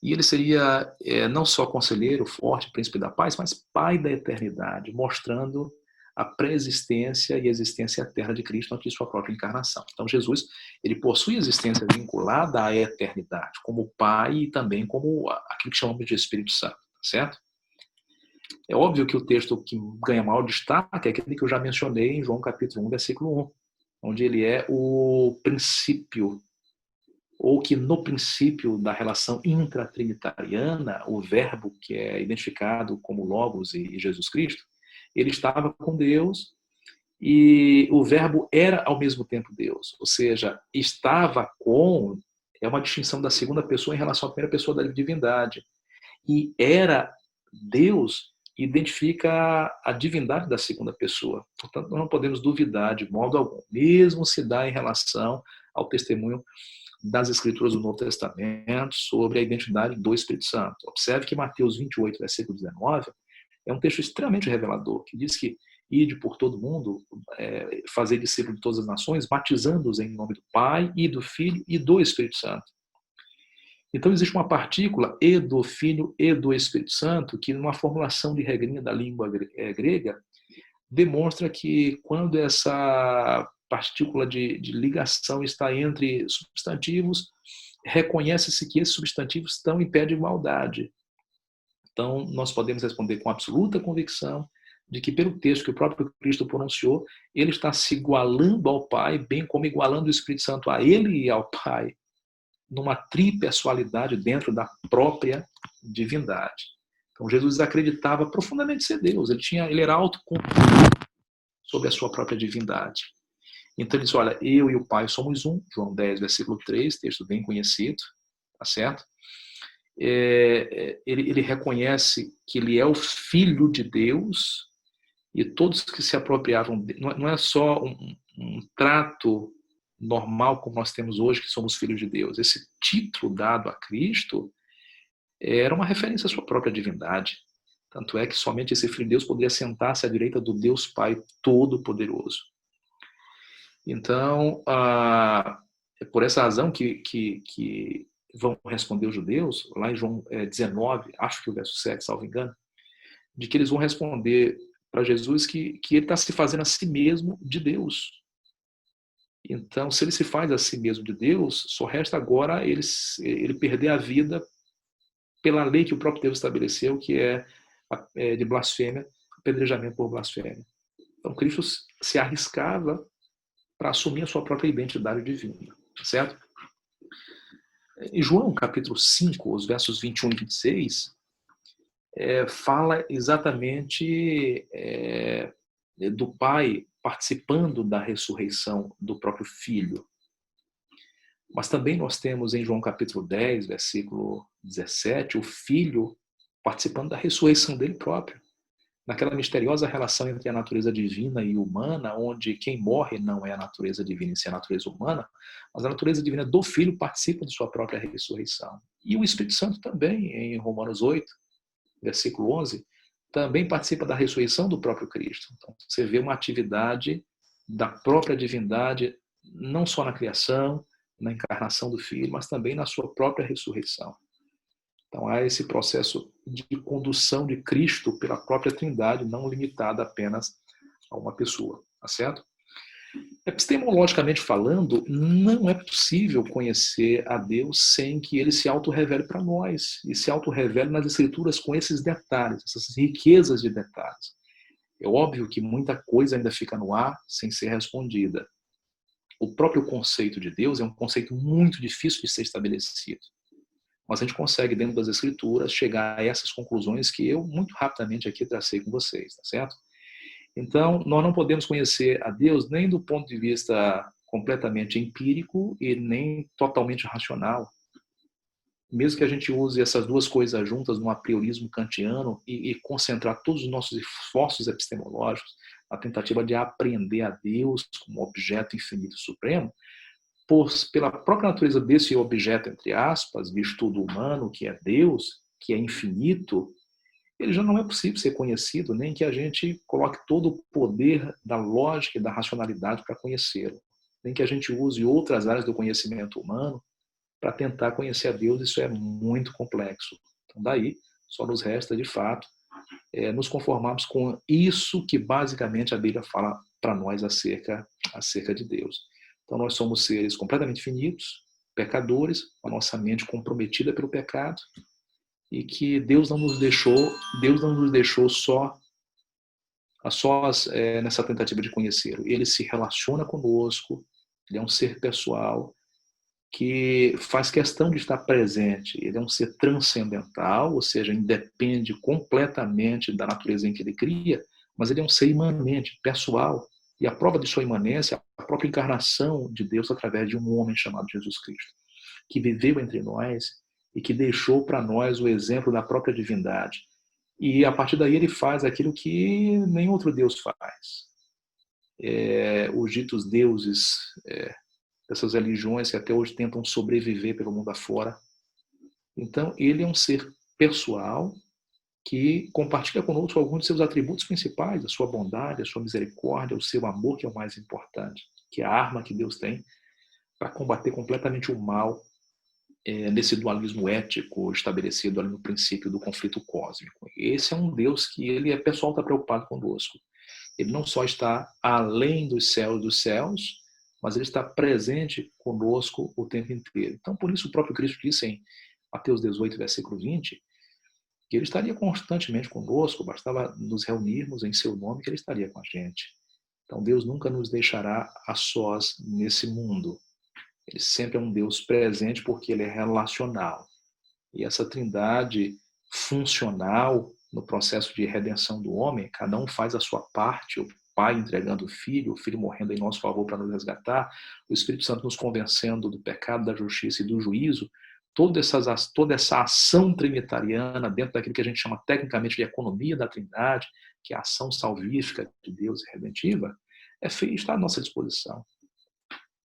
e ele seria não só conselheiro, forte, príncipe da paz, mas pai da eternidade, mostrando a pré-existência e existência eterna de Cristo antes de sua própria encarnação. Então Jesus, ele possui existência vinculada à eternidade, como pai e também como aquilo que chamamos de Espírito Santo, certo? É óbvio que o texto que ganha maior destaque é aquele que eu já mencionei em João capítulo 1, versículo 1, onde ele é o princípio, ou que no princípio da relação intratrinitariana, o verbo que é identificado como Logos e Jesus Cristo, ele estava com Deus e o verbo era ao mesmo tempo Deus, ou seja, estava com, é uma distinção da segunda pessoa em relação à primeira pessoa da divindade, e era Deus identifica a divindade da segunda pessoa, portanto nós não podemos duvidar de modo algum, mesmo se dá em relação ao testemunho das Escrituras do Novo Testamento sobre a identidade do Espírito Santo. Observe que Mateus 28, versículo 19, é um texto extremamente revelador, que diz que ide por todo mundo, fazer discípulos de todas as nações, batizando-os em nome do Pai e do Filho e do Espírito Santo. Então existe uma partícula e do Filho e do Espírito Santo que, numa formulação de regrinha da língua grega, demonstra que quando essa partícula de ligação está entre substantivos, reconhece-se que esses substantivos estão em pé de igualdade. Então, nós podemos responder com absoluta convicção de que, pelo texto que o próprio Cristo pronunciou, ele está se igualando ao Pai, bem como igualando o Espírito Santo a ele e ao Pai, numa tripessoalidade dentro da própria divindade. Então, Jesus acreditava profundamente ser Deus, ele era autoconfiante sobre a sua própria divindade. Então ele diz, olha, eu e o Pai somos um, João 10, versículo 3, texto bem conhecido, tá certo? Ele reconhece que ele é o Filho de Deus e todos que se apropriavam, não é só um trato normal como nós temos hoje, que somos filhos de Deus. Esse título dado a Cristo era uma referência à sua própria divindade. Tanto é que somente esse Filho de Deus poderia sentar-se à direita do Deus Pai Todo-Poderoso. Então, é por essa razão que vão responder os judeus, lá em João 19, acho que o verso 7, salvo engano, de que eles vão responder para Jesus que ele está se fazendo a si mesmo de Deus. Então, se ele se faz a si mesmo de Deus, só resta agora ele perder a vida pela lei que o próprio Deus estabeleceu, que é de blasfêmia, apedrejamento por blasfêmia. Então, Cristo se arriscava para assumir a sua própria identidade divina, certo? Em João, capítulo 5, os versos 21 e 26, fala exatamente do Pai participando da ressurreição do próprio Filho. Mas também nós temos em João capítulo 10, versículo 17, o Filho participando da ressurreição dele próprio. Naquela misteriosa relação entre a natureza divina e humana, onde quem morre não é a natureza divina, e sim a natureza humana, mas a natureza divina do Filho participa de sua própria ressurreição. E o Espírito Santo também, em Romanos 8, versículo 11, também participa da ressurreição do próprio Cristo. Então, você vê uma atividade da própria divindade, não só na criação, na encarnação do Filho, mas também na sua própria ressurreição. Então, há esse processo de condução de Cristo pela própria Trindade, não limitada apenas a uma pessoa, tá certo? Epistemologicamente falando, não é possível conhecer a Deus sem que ele se auto-revele para nós, e se auto-revele nas Escrituras com esses detalhes, essas riquezas de detalhes. É óbvio que muita coisa ainda fica no ar sem ser respondida. O próprio conceito de Deus é um conceito muito difícil de ser estabelecido. Mas a gente consegue, dentro das Escrituras, chegar a essas conclusões que eu, muito rapidamente, aqui tracei com vocês, tá certo? Então, nós não podemos conhecer a Deus nem do ponto de vista completamente empírico e nem totalmente racional. Mesmo que a gente use essas duas coisas juntas num apriorismo kantiano e concentrar todos os nossos esforços epistemológicos na tentativa de aprender a Deus como objeto infinito e supremo, pela própria natureza desse objeto, entre aspas, de estudo humano, que é Deus, que é infinito, ele já não é possível ser conhecido, nem que a gente coloque todo o poder da lógica e da racionalidade para conhecê-lo. Nem que a gente use outras áreas do conhecimento humano para tentar conhecer a Deus, isso é muito complexo. Então, daí, só nos resta, de fato, nos conformarmos com isso que, basicamente, a Bíblia fala para nós acerca de Deus. Então, nós somos seres completamente finitos, pecadores, com a nossa mente comprometida pelo pecado, e que Deus não nos deixou só nessa tentativa de conhecê-lo. Ele se relaciona conosco, ele é um ser pessoal que faz questão de estar presente. Ele é um ser transcendental, ou seja, independe completamente da natureza em que ele cria, mas ele é um ser imanente, pessoal. E a prova de sua imanência é a própria encarnação de Deus através de um homem chamado Jesus Cristo, que viveu entre nós e que deixou para nós o exemplo da própria divindade. E a partir daí ele faz aquilo que nem outro Deus faz. Os ditos deuses dessas religiões que até hoje tentam sobreviver pelo mundo afora. Então, ele é um ser pessoal que compartilha conosco alguns de seus atributos principais, a sua bondade, a sua misericórdia, o seu amor, que é o mais importante, que é a arma que Deus tem para combater completamente o mal nesse dualismo ético estabelecido ali no princípio do conflito cósmico. Esse é um Deus que ele é pessoal, está preocupado conosco. Ele não só está além dos céus, mas ele está presente conosco o tempo inteiro. Então, por isso o próprio Cristo disse em Mateus 18, versículo 20, que ele estaria constantemente conosco, bastava nos reunirmos em seu nome que ele estaria com a gente. Então, Deus nunca nos deixará a sós nesse mundo. Ele sempre é um Deus presente porque ele é relacional. E essa trindade funcional no processo de redenção do homem, cada um faz a sua parte, o Pai entregando o Filho morrendo em nosso favor para nos resgatar, o Espírito Santo nos convencendo do pecado, da justiça e do juízo, toda essa ação trinitariana dentro daquilo que a gente chama tecnicamente de economia da Trindade, que é a ação salvífica de Deus e redentiva, está à nossa disposição.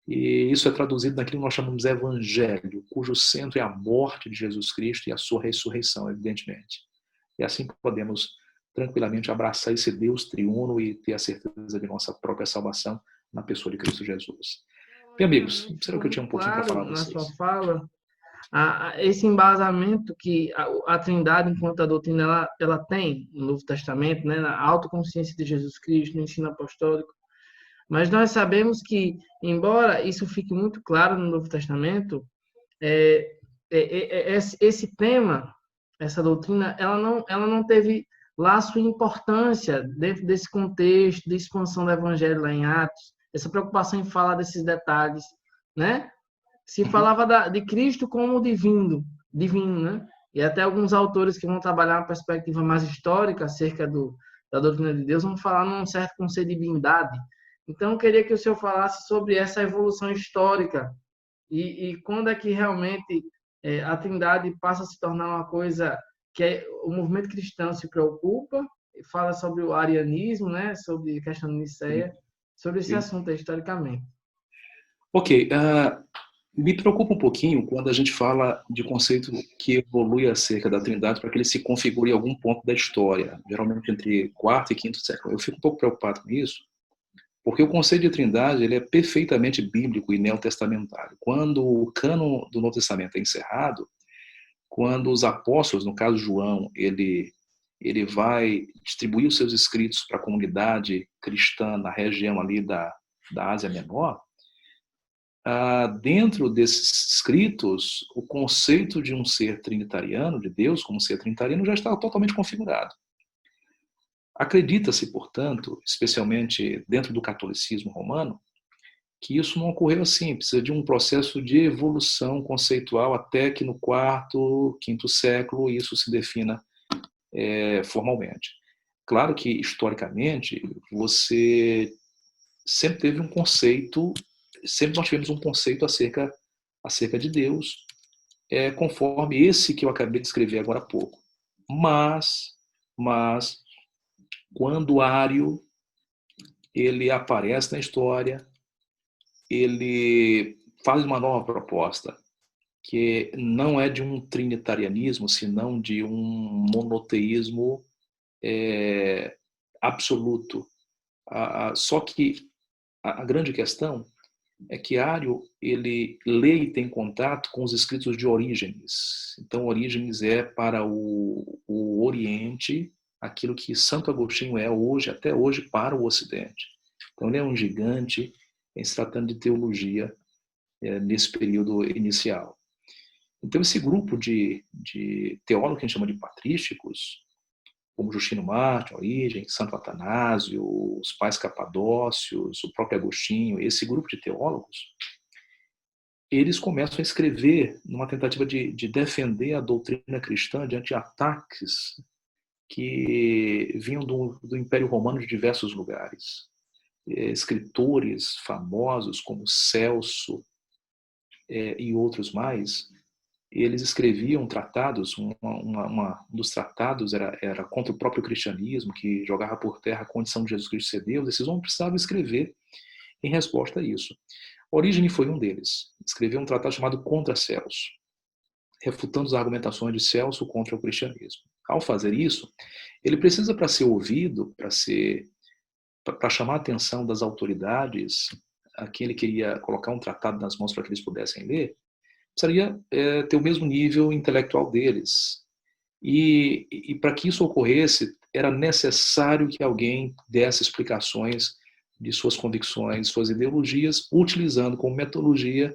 E isso é traduzido naquilo que nós chamamos de evangelho, cujo centro é a morte de Jesus Cristo e a sua ressurreição, evidentemente. E assim podemos tranquilamente abraçar esse Deus triuno e ter a certeza de nossa própria salvação na pessoa de Cristo Jesus. Bem, amigos, será que eu tinha um pouquinho para falar a vocês? Na sua fala, esse embasamento que a Trindade, enquanto a doutrina, ela tem no Novo Testamento, né, na autoconsciência de Jesus Cristo, no ensino apostólico. Mas nós sabemos que, embora isso fique muito claro no Novo Testamento, esse tema, essa doutrina, ela não teve lá a sua importância dentro desse contexto de expansão do evangelho lá em Atos, essa preocupação em falar desses detalhes, né? Se falava de Cristo como divino, né? E até alguns autores que vão trabalhar uma perspectiva mais histórica acerca da doutrina de Deus vão falar num certo conceito de divindade. Então, eu queria que o senhor falasse sobre essa evolução histórica e quando é que realmente a Trindade passa a se tornar uma coisa que o movimento cristão se preocupa, fala sobre o arianismo, né? Sobre a questão de Nicéia, sobre esse assunto historicamente. Ok, me preocupa um pouquinho quando a gente fala de conceito que evolui acerca da Trindade para que ele se configure em algum ponto da história, geralmente entre quarto e quinto século. Eu fico um pouco preocupado com isso, porque o conceito de Trindade ele é perfeitamente bíblico e neotestamentário. Quando o cânon do Novo Testamento é encerrado, quando os apóstolos, no caso João, ele vai distribuir os seus escritos para a comunidade cristã na região ali da Ásia Menor, dentro desses escritos, o conceito de um ser trinitariano, de Deus como ser trinitariano, já está totalmente configurado. Acredita-se, portanto, especialmente dentro do catolicismo romano, que isso não ocorreu assim, precisa de um processo de evolução conceitual até que no quarto, quinto século isso se defina formalmente. Claro que, historicamente, você sempre teve um conceito, sempre nós tivemos um conceito acerca de Deus, conforme esse que eu acabei de escrever agora há pouco. Mas quando Ário ele aparece na história, ele faz uma nova proposta, que não é de um trinitarianismo, senão de um monoteísmo absoluto. Só que a grande questão é que Ário ele lê e tem contato com os escritos de Orígenes. Então, Orígenes é para o Oriente aquilo que Santo Agostinho é hoje, até hoje, para o Ocidente. Então, ele é um gigante em se tratando de teologia nesse período inicial. Então, esse grupo de teólogos que a gente chama de patrísticos, como Justino Mártir, Orígenes, Santo Atanásio, os pais capadócios, o próprio Agostinho, esse grupo de teólogos, eles começam a escrever numa tentativa de defender a doutrina cristã diante de ataques que vinham do Império Romano de diversos lugares. Escritores famosos como Celso e outros mais, eles escreviam tratados, um dos tratados era contra o próprio cristianismo, que jogava por terra a condição de Jesus Cristo ser Deus. Esses homens precisavam escrever em resposta a isso. Orígenes foi um deles. Escreveu um tratado chamado Contra Celso, refutando as argumentações de Celso contra o cristianismo. Ao fazer isso, ele precisa, para ser ouvido, para chamar a atenção das autoridades, a quem ele queria colocar um tratado nas mãos para que eles pudessem ler, precisaria ter o mesmo nível intelectual deles. E para que isso ocorresse, era necessário que alguém desse explicações de suas convicções, suas ideologias, utilizando como metodologia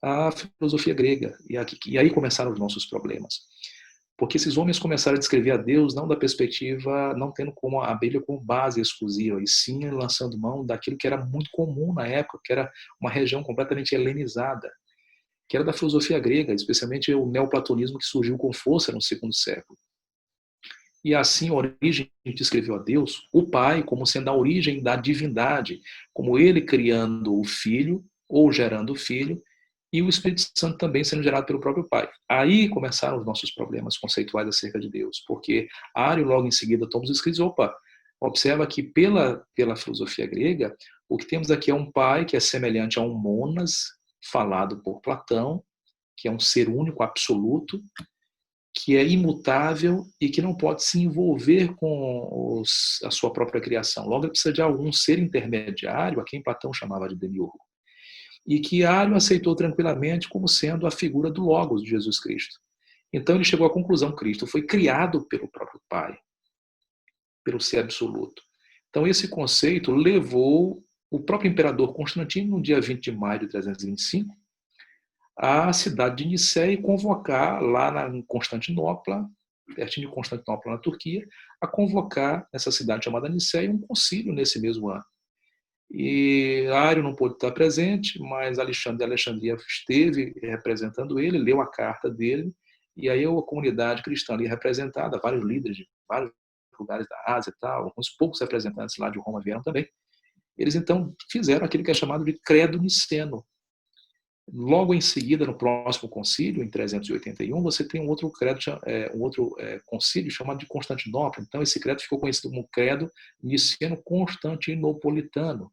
a filosofia grega. E aí começaram os nossos problemas. Porque esses homens começaram a descrever a Deus não da perspectiva, não tendo como a Bíblia como base exclusiva, e sim lançando mão daquilo que era muito comum na época, que era uma região completamente helenizada, que era da filosofia grega, especialmente o neoplatonismo que surgiu com força no segundo século. E assim, Orígenes descreveu a Deus, o Pai, como sendo a origem da divindade, como ele criando o Filho, ou gerando o Filho, e o Espírito Santo também sendo gerado pelo próprio Pai. Aí começaram os nossos problemas conceituais acerca de Deus, porque Ário logo em seguida toma os escritos, observa que pela filosofia grega, o que temos aqui é um Pai que é semelhante a um Monas, falado por Platão, que é um ser único, absoluto, que é imutável e que não pode se envolver com a sua própria criação. Logo, ele precisa de algum ser intermediário, a quem Platão chamava de demiurgo, e que Ário aceitou tranquilamente como sendo a figura do Logos de Jesus Cristo. Então ele chegou à conclusão que Cristo foi criado pelo próprio Pai, pelo ser absoluto. Então esse conceito levou o próprio imperador Constantino, no dia 20 de maio de 325, à cidade de Nicéia e convocar lá em Constantinopla pertinho de Constantinopla, na Turquia, a convocar nessa cidade chamada Nicéia um concílio nesse mesmo ano. E Ário não pôde estar presente, mas Alexandre de Alexandria esteve representando ele, leu a carta dele, e aí a comunidade cristã ali representada, vários líderes de vários lugares da Ásia e tal, alguns poucos representantes lá de Roma vieram também. Eles então fizeram aquilo que é chamado de credo niceno. Logo em seguida, no próximo concílio, em 381, você tem um outro credo, concílio chamado de Constantinopla. Então, esse credo ficou conhecido como credo niceno-constantinopolitano,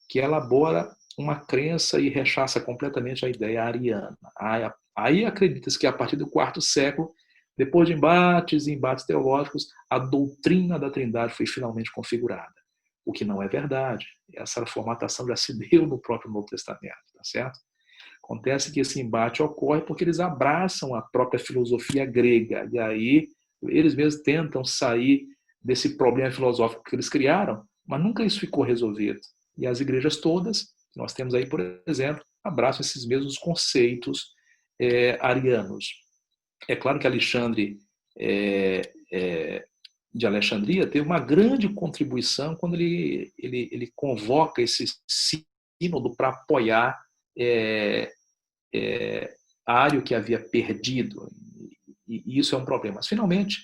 que elabora uma crença e rechaça completamente a ideia ariana. Aí acredita-se que a partir do quarto século, depois de embates e embates teológicos, a doutrina da Trindade foi finalmente configurada. O que não é verdade. Essa formatação já se deu no próprio Novo Testamento, tá certo? Acontece que esse embate ocorre porque eles abraçam a própria filosofia grega, e aí eles mesmos tentam sair desse problema filosófico que eles criaram, mas nunca isso ficou resolvido. E as igrejas todas, nós temos aí, por exemplo, abraçam esses mesmos conceitos arianos. É claro que Alexandre de Alexandria teve uma grande contribuição quando ele convoca esse sínodo para apoiar Ário, que havia perdido, e isso é um problema. Mas, finalmente,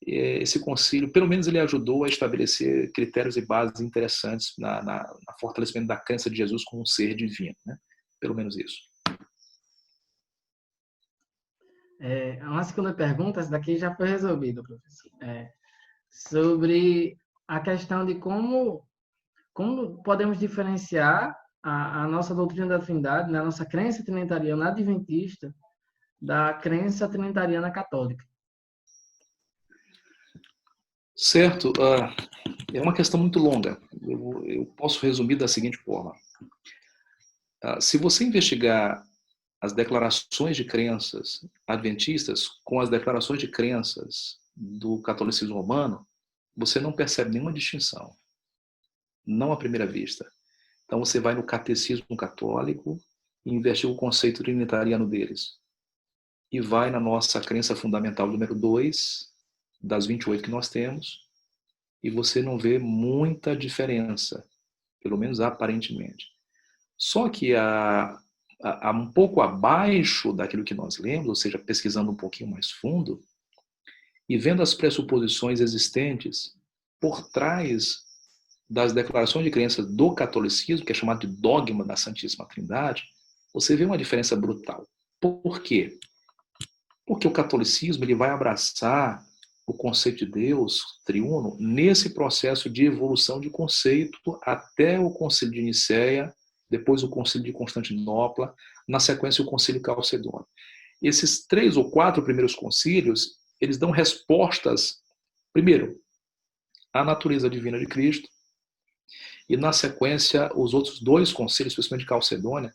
esse concílio, pelo menos ele ajudou a estabelecer critérios e bases interessantes na fortalecimento da crença de Jesus como um ser divino, né? Pelo menos isso. Uma segunda pergunta, essa daqui já foi resolvida, professor. Sobre a questão de como podemos diferenciar a nossa doutrina da Trindade, né, a nossa crença trinitariana adventista, da crença trinitariana católica. Certo. É uma questão muito longa. Eu posso resumir da seguinte forma. Se você investigar as declarações de crenças adventistas com as declarações de crenças do catolicismo romano, você não percebe nenhuma distinção. Não à primeira vista. Então você vai no catecismo católico e investiga o conceito trinitariano deles. E vai na nossa crença fundamental número 2, das 28 que nós temos, e você não vê muita diferença, pelo menos aparentemente. Só que um pouco abaixo daquilo que nós lemos, ou seja, pesquisando um pouquinho mais fundo, e vendo as pressuposições existentes por trás das declarações de crença do catolicismo, que é chamado de dogma da Santíssima Trindade, você vê uma diferença brutal. Por quê? Porque o catolicismo ele vai abraçar o conceito de Deus triuno nesse processo de evolução de conceito até o Concílio de Nicéia, depois o Concílio de Constantinopla, na sequência o Concílio Calcedônio. Esses 3 ou 4 primeiros concílios, eles dão respostas, primeiro, à natureza divina de Cristo, e na sequência, os outros 2 concílios, especialmente de Calcedônia,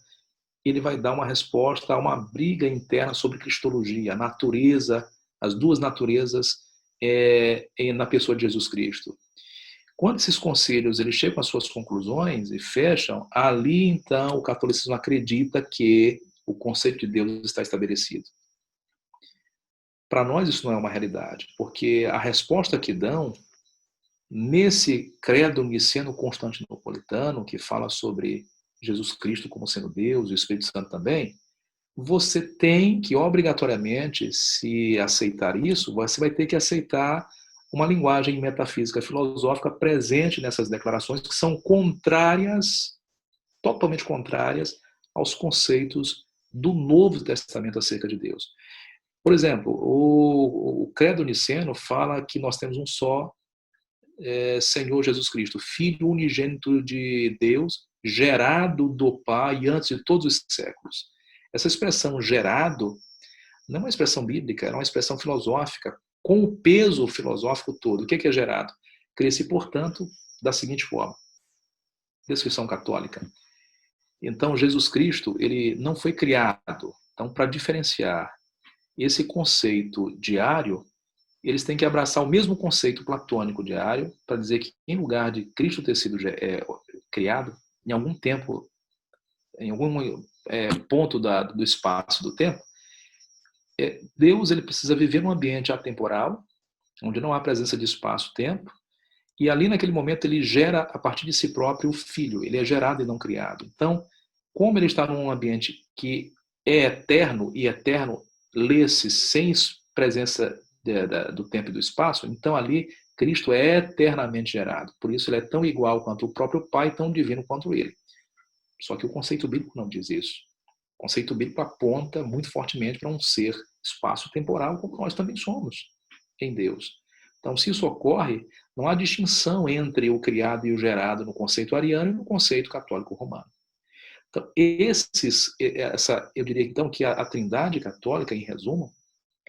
ele vai dar uma resposta a uma briga interna sobre cristologia, a natureza, as duas naturezas na pessoa de Jesus Cristo. Quando esses concílios eles chegam às suas conclusões e fecham, ali então o catolicismo acredita que o conceito de Deus está estabelecido. Para nós isso não é uma realidade, porque a resposta que dão nesse credo niceno-constantinopolitano, que fala sobre Jesus Cristo como sendo Deus e o Espírito Santo também, você tem que, obrigatoriamente, se aceitar isso, você vai ter que aceitar uma linguagem metafísica filosófica presente nessas declarações que são contrárias, totalmente contrárias aos conceitos do Novo Testamento acerca de Deus. Por exemplo, o credo niceno fala que nós temos um só Senhor Jesus Cristo, Filho unigênito de Deus, gerado do Pai antes de todos os séculos. Essa expressão gerado não é uma expressão bíblica, é uma expressão filosófica, com o peso filosófico todo. O que é gerado? Cresce, portanto, da seguinte forma. Descrição católica. Então, Jesus Cristo, ele não foi criado. Então, para diferenciar esse conceito diário, eles têm que abraçar o mesmo conceito platônico diário para dizer que, em lugar de Cristo ter sido criado, em algum tempo, em algum ponto do espaço do tempo, Deus ele precisa viver num ambiente atemporal, onde não há presença de espaço-tempo, e ali naquele momento ele gera a partir de si próprio o Filho, ele é gerado e não criado. Então, como ele está num ambiente que é eterno, e eterno lê-se sem presença do tempo e do espaço, então ali Cristo é eternamente gerado. Por isso ele é tão igual quanto o próprio Pai, tão divino quanto ele. Só que o conceito bíblico não diz isso. O conceito bíblico aponta muito fortemente para um ser espaço-temporal, como nós também somos em Deus. Então, se isso ocorre, não há distinção entre o criado e o gerado no conceito ariano e no conceito católico romano. Então, eu diria então que a Trindade católica, em resumo,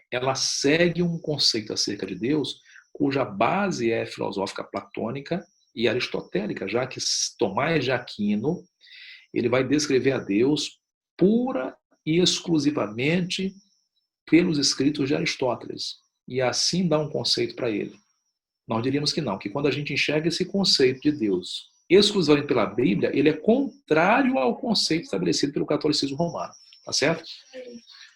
ela segue um conceito acerca de Deus cuja base é filosófica platônica e aristotélica, já que Tomás de Aquino ele vai descrever a Deus pura e exclusivamente pelos escritos de Aristóteles, e assim dá um conceito para ele. Nós diríamos que não, que quando a gente enxerga esse conceito de Deus exclusivamente pela Bíblia, ele é contrário ao conceito estabelecido pelo catolicismo romano, tá certo?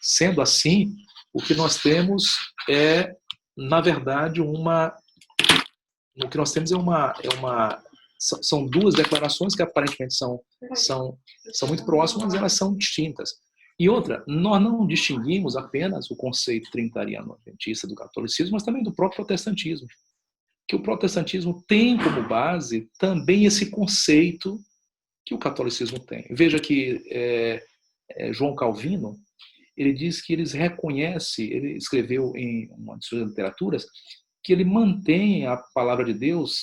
Sendo assim, o que nós temos é, na verdade, são duas declarações que aparentemente são muito próximas, mas elas são distintas. E outra, nós não distinguimos apenas o conceito trinitariano adventista do catolicismo, mas também do próprio protestantismo. Que o protestantismo tem como base também esse conceito que o catolicismo tem. Veja que João Calvino, ele diz que eles reconhecem, ele escreveu em uma de suas literaturas, que ele mantém a palavra de Deus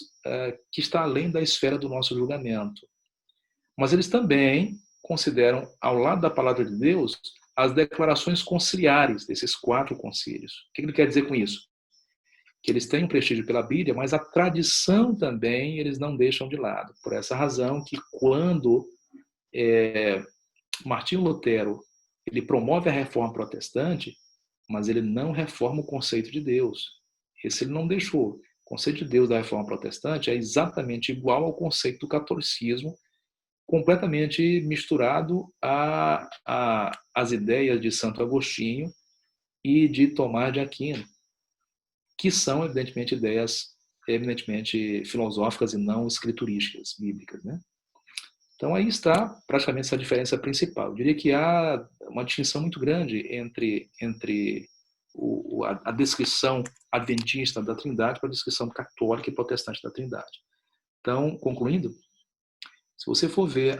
que está além da esfera do nosso julgamento. Mas eles também consideram, ao lado da palavra de Deus, as declarações conciliares desses 4 concílios. O que ele quer dizer com isso? Que eles têm um prestígio pela Bíblia, mas a tradição também eles não deixam de lado. Por essa razão que quando Martinho Lutero ele promove a reforma protestante, mas ele não reforma o conceito de Deus. Esse ele não deixou. O conceito de Deus da reforma protestante é exatamente igual ao conceito do catolicismo, completamente misturado às ideias de Santo Agostinho e de Tomás de Aquino, que são, evidentemente, ideias eminentemente filosóficas e não escriturísticas, bíblicas, né? Então, aí está praticamente essa diferença principal. Eu diria que há uma distinção muito grande entre a descrição adventista da Trindade para a descrição católica e protestante da Trindade. Então, concluindo, se você for ver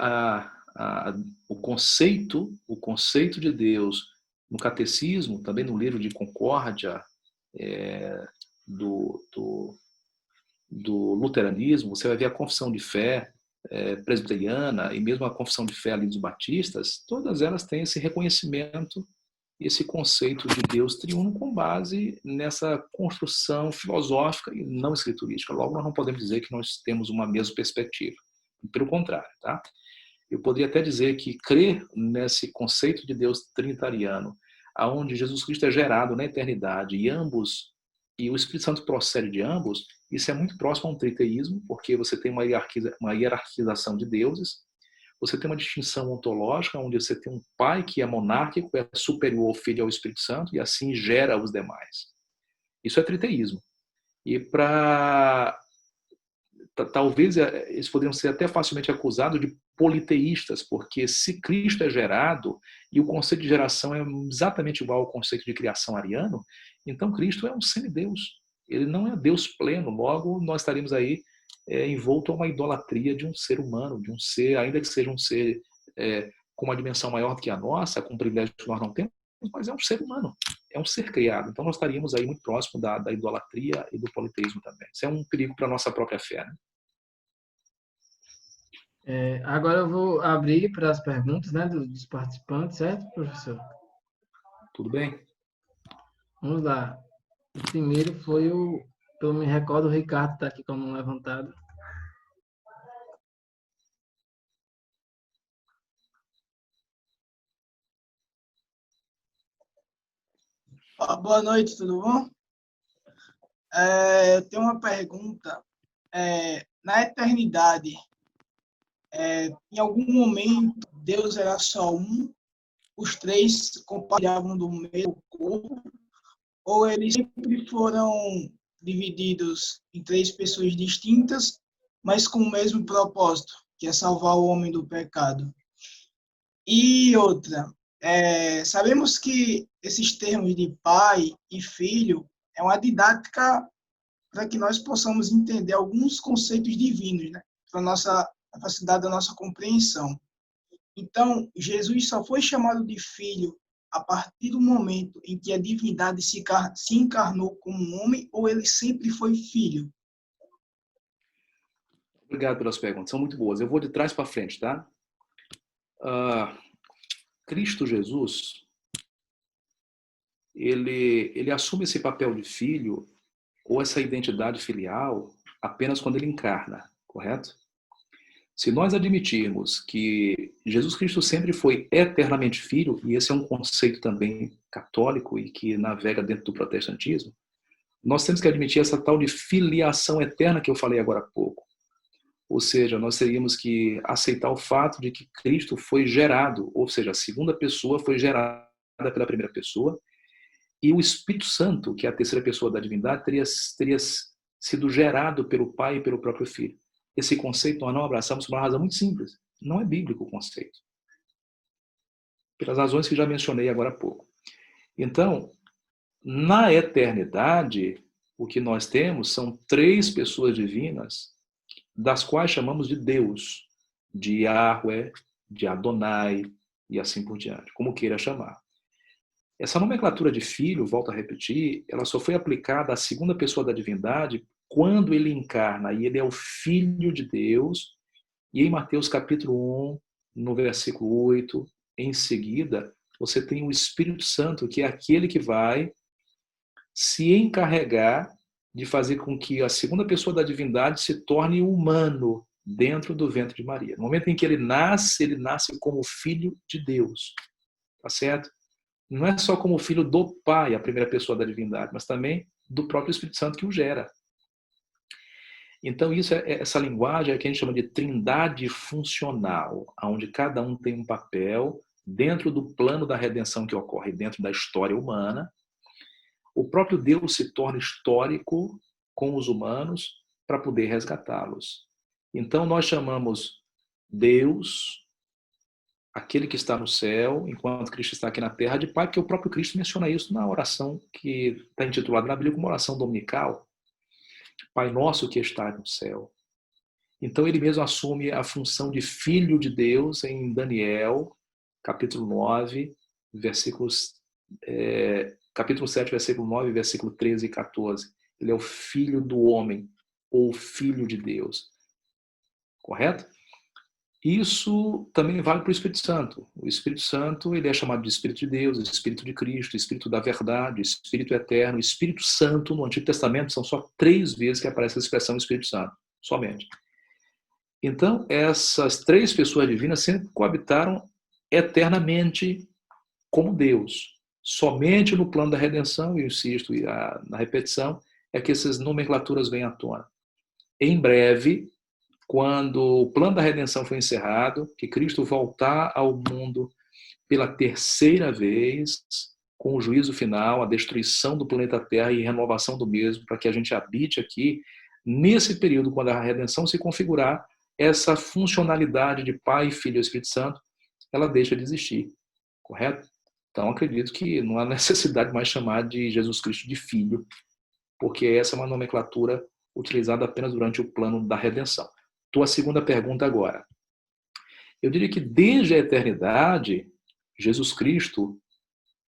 o conceito de Deus no catecismo, também no livro de Concórdia do luteranismo, você vai ver a confissão de fé presbiteriana e mesmo a confissão de fé ali dos batistas, todas elas têm esse reconhecimento, esse conceito de Deus triuno com base nessa construção filosófica e não escriturística. Logo, nós não podemos dizer que nós temos uma mesma perspectiva. Pelo contrário, tá? Eu poderia até dizer que crer nesse conceito de Deus trinitariano, aonde Jesus Cristo é gerado na eternidade e o Espírito Santo procede de ambos, isso é muito próximo a um triteísmo, porque você tem uma hierarquização de deuses, você tem uma distinção ontológica, onde você tem um pai que é monárquico, é superior ao Filho e ao Espírito Santo, e assim gera os demais. Isso é triteísmo. E talvez eles poderiam ser até facilmente acusados de politeístas, porque se Cristo é gerado, e o conceito de geração é exatamente igual ao conceito de criação ariano, então Cristo é um semideus. Ele não é Deus pleno, logo nós estaríamos aí envolto a uma idolatria de um ser humano, de um ser, ainda que seja um ser com uma dimensão maior do que a nossa, com um privilégio que nós não temos, mas é um ser humano, é um ser criado. Então nós estaríamos aí muito próximo da idolatria e do politeísmo também. Isso é um perigo para a nossa própria fé, né? Agora eu vou abrir para as perguntas, né, dos participantes, certo, professor? Tudo bem? Vamos lá. O primeiro foi pelo me recordo, o Ricardo está aqui com a mão levantada. Boa noite, tudo bom? Eu tenho uma pergunta. Na eternidade, em algum momento, Deus era só um, os três compartilhavam do mesmo corpo, ou eles sempre foram divididos em três pessoas distintas, mas com o mesmo propósito, que é salvar o homem do pecado. E outra, sabemos que esses termos de pai e filho é uma didática para que nós possamos entender alguns conceitos divinos, né? Para a nossa capacidade da nossa compreensão. Então, Jesus só foi chamado de filho a partir do momento em que a divindade se encarnou como um homem, ou ele sempre foi filho? Obrigado pelas perguntas, são muito boas. Eu vou de trás para frente, tá? Cristo Jesus, ele assume esse papel de filho ou essa identidade filial apenas quando ele encarna, correto? Se nós admitirmos que Jesus Cristo sempre foi eternamente filho, e esse é um conceito também católico e que navega dentro do protestantismo, nós temos que admitir essa tal de filiação eterna que eu falei agora há pouco. Ou seja, nós teríamos que aceitar o fato de que Cristo foi gerado, ou seja, a segunda pessoa foi gerada pela primeira pessoa, e o Espírito Santo, que é a terceira pessoa da divindade, teria sido gerado pelo Pai e pelo próprio Filho. Esse conceito nós não abraçamos por uma razão muito simples. Não é bíblico o conceito. Pelas razões que já mencionei agora há pouco. Então, na eternidade, o que nós temos são três pessoas divinas, das quais chamamos de Deus, de Yahweh, de Adonai e assim por diante, como queira chamar. Essa nomenclatura de filho, volto a repetir, ela só foi aplicada à segunda pessoa da divindade quando ele encarna, e ele é o Filho de Deus, e em Mateus capítulo 1, no versículo 8, em seguida, você tem o Espírito Santo, que é aquele que vai se encarregar de fazer com que a segunda pessoa da divindade se torne humano dentro do ventre de Maria. No momento em que ele nasce como filho de Deus, tá certo? Não é só como filho do Pai, a primeira pessoa da divindade, mas também do próprio Espírito Santo que o gera. Então, essa linguagem é que a gente chama de trindade funcional, onde cada um tem um papel dentro do plano da redenção que ocorre dentro da história humana. O próprio Deus se torna histórico com os humanos para poder resgatá-los. Então, nós chamamos Deus, aquele que está no céu, enquanto Cristo está aqui na terra, de Pai, porque o próprio Cristo menciona isso na oração que está intitulada na Bíblia como oração dominical. Pai nosso que está no céu. Então ele mesmo assume a função de filho de Deus em Daniel, capítulo 9, capítulo 7, versículo 9, versículo 13 e 14. Ele é o filho do homem, ou filho de Deus. Correto? Isso também vale para o Espírito Santo. O Espírito Santo, ele é chamado de Espírito de Deus, Espírito de Cristo, Espírito da verdade, Espírito eterno, Espírito Santo. No Antigo Testamento são só 3 vezes que aparece a expressão Espírito Santo, somente. Então, essas 3 pessoas divinas sempre coabitaram eternamente como Deus. Somente no plano da redenção, eu insisto na repetição, é que essas nomenclaturas vêm à tona. Em breve, quando o plano da redenção foi encerrado, que Cristo voltar ao mundo pela 3ª vez, com o juízo final, a destruição do planeta Terra e renovação do mesmo, para que a gente habite aqui, nesse período, quando a redenção se configurar, essa funcionalidade de Pai, Filho e Espírito Santo, ela deixa de existir, correto? Então, acredito que não há necessidade mais de chamar de Jesus Cristo de Filho, porque essa é uma nomenclatura utilizada apenas durante o plano da redenção. Tua segunda pergunta agora. Eu diria que desde a eternidade, Jesus Cristo,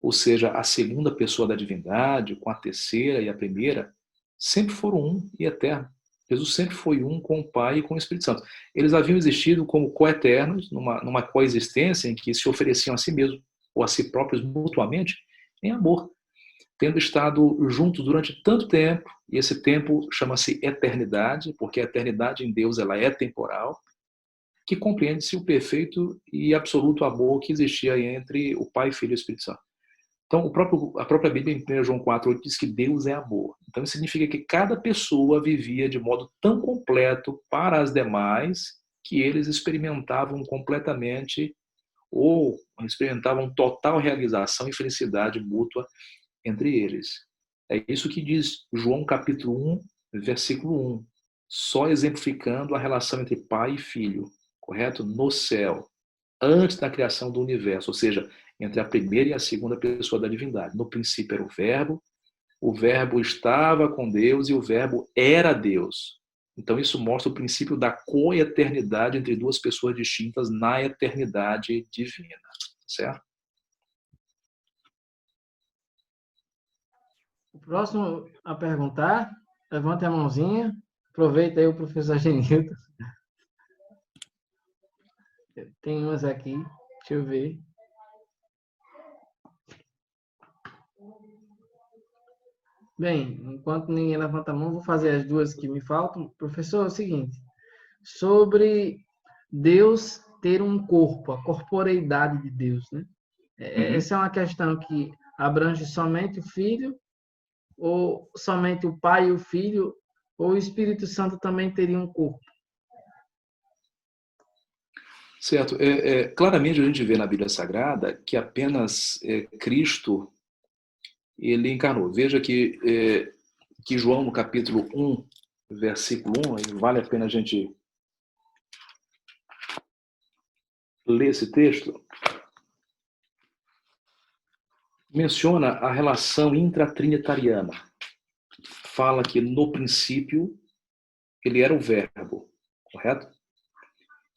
ou seja, a segunda pessoa da divindade, com a terceira e a primeira, sempre foram um e eterno. Jesus sempre foi um com o Pai e com o Espírito Santo. Eles haviam existido como coeternos, numa coexistência em que se ofereciam a si mesmos ou a si próprios mutuamente em amor, tendo estado juntos durante tanto tempo, e esse tempo chama-se eternidade, porque a eternidade em Deus ela é temporal, que compreende-se o perfeito e absoluto amor que existia entre o Pai, Filho e Espírito Santo. Então, a própria Bíblia, em 1 João 4,8, diz que Deus é amor. Então, isso significa que cada pessoa vivia de modo tão completo para as demais que eles experimentavam completamente ou experimentavam total realização e felicidade mútua entre eles. É isso que diz João capítulo 1, versículo 1, só exemplificando a relação entre pai e filho, correto? No céu, antes da criação do universo, ou seja, entre a primeira e a segunda pessoa da divindade. No princípio era o verbo estava com Deus e o verbo era Deus. Então isso mostra o princípio da coeternidade entre duas pessoas distintas na eternidade divina, certo? O próximo a perguntar, levante a mãozinha, aproveita aí o professor Genilton. Tem umas aqui, deixa eu ver. Bem, enquanto ninguém levanta a mão, vou fazer as duas que me faltam. Professor, é o seguinte, sobre Deus ter um corpo, a corporeidade de Deus, né? Essa é uma questão que abrange somente o Filho, ou somente o Pai e o Filho, ou o Espírito Santo também teria um corpo? Certo. Claramente a gente vê na Bíblia Sagrada que apenas Cristo ele encarnou. Veja que João, no capítulo 1, versículo 1, vale a pena a gente ler esse texto, menciona a relação intratrinitariana. Fala que no princípio ele era o verbo, correto?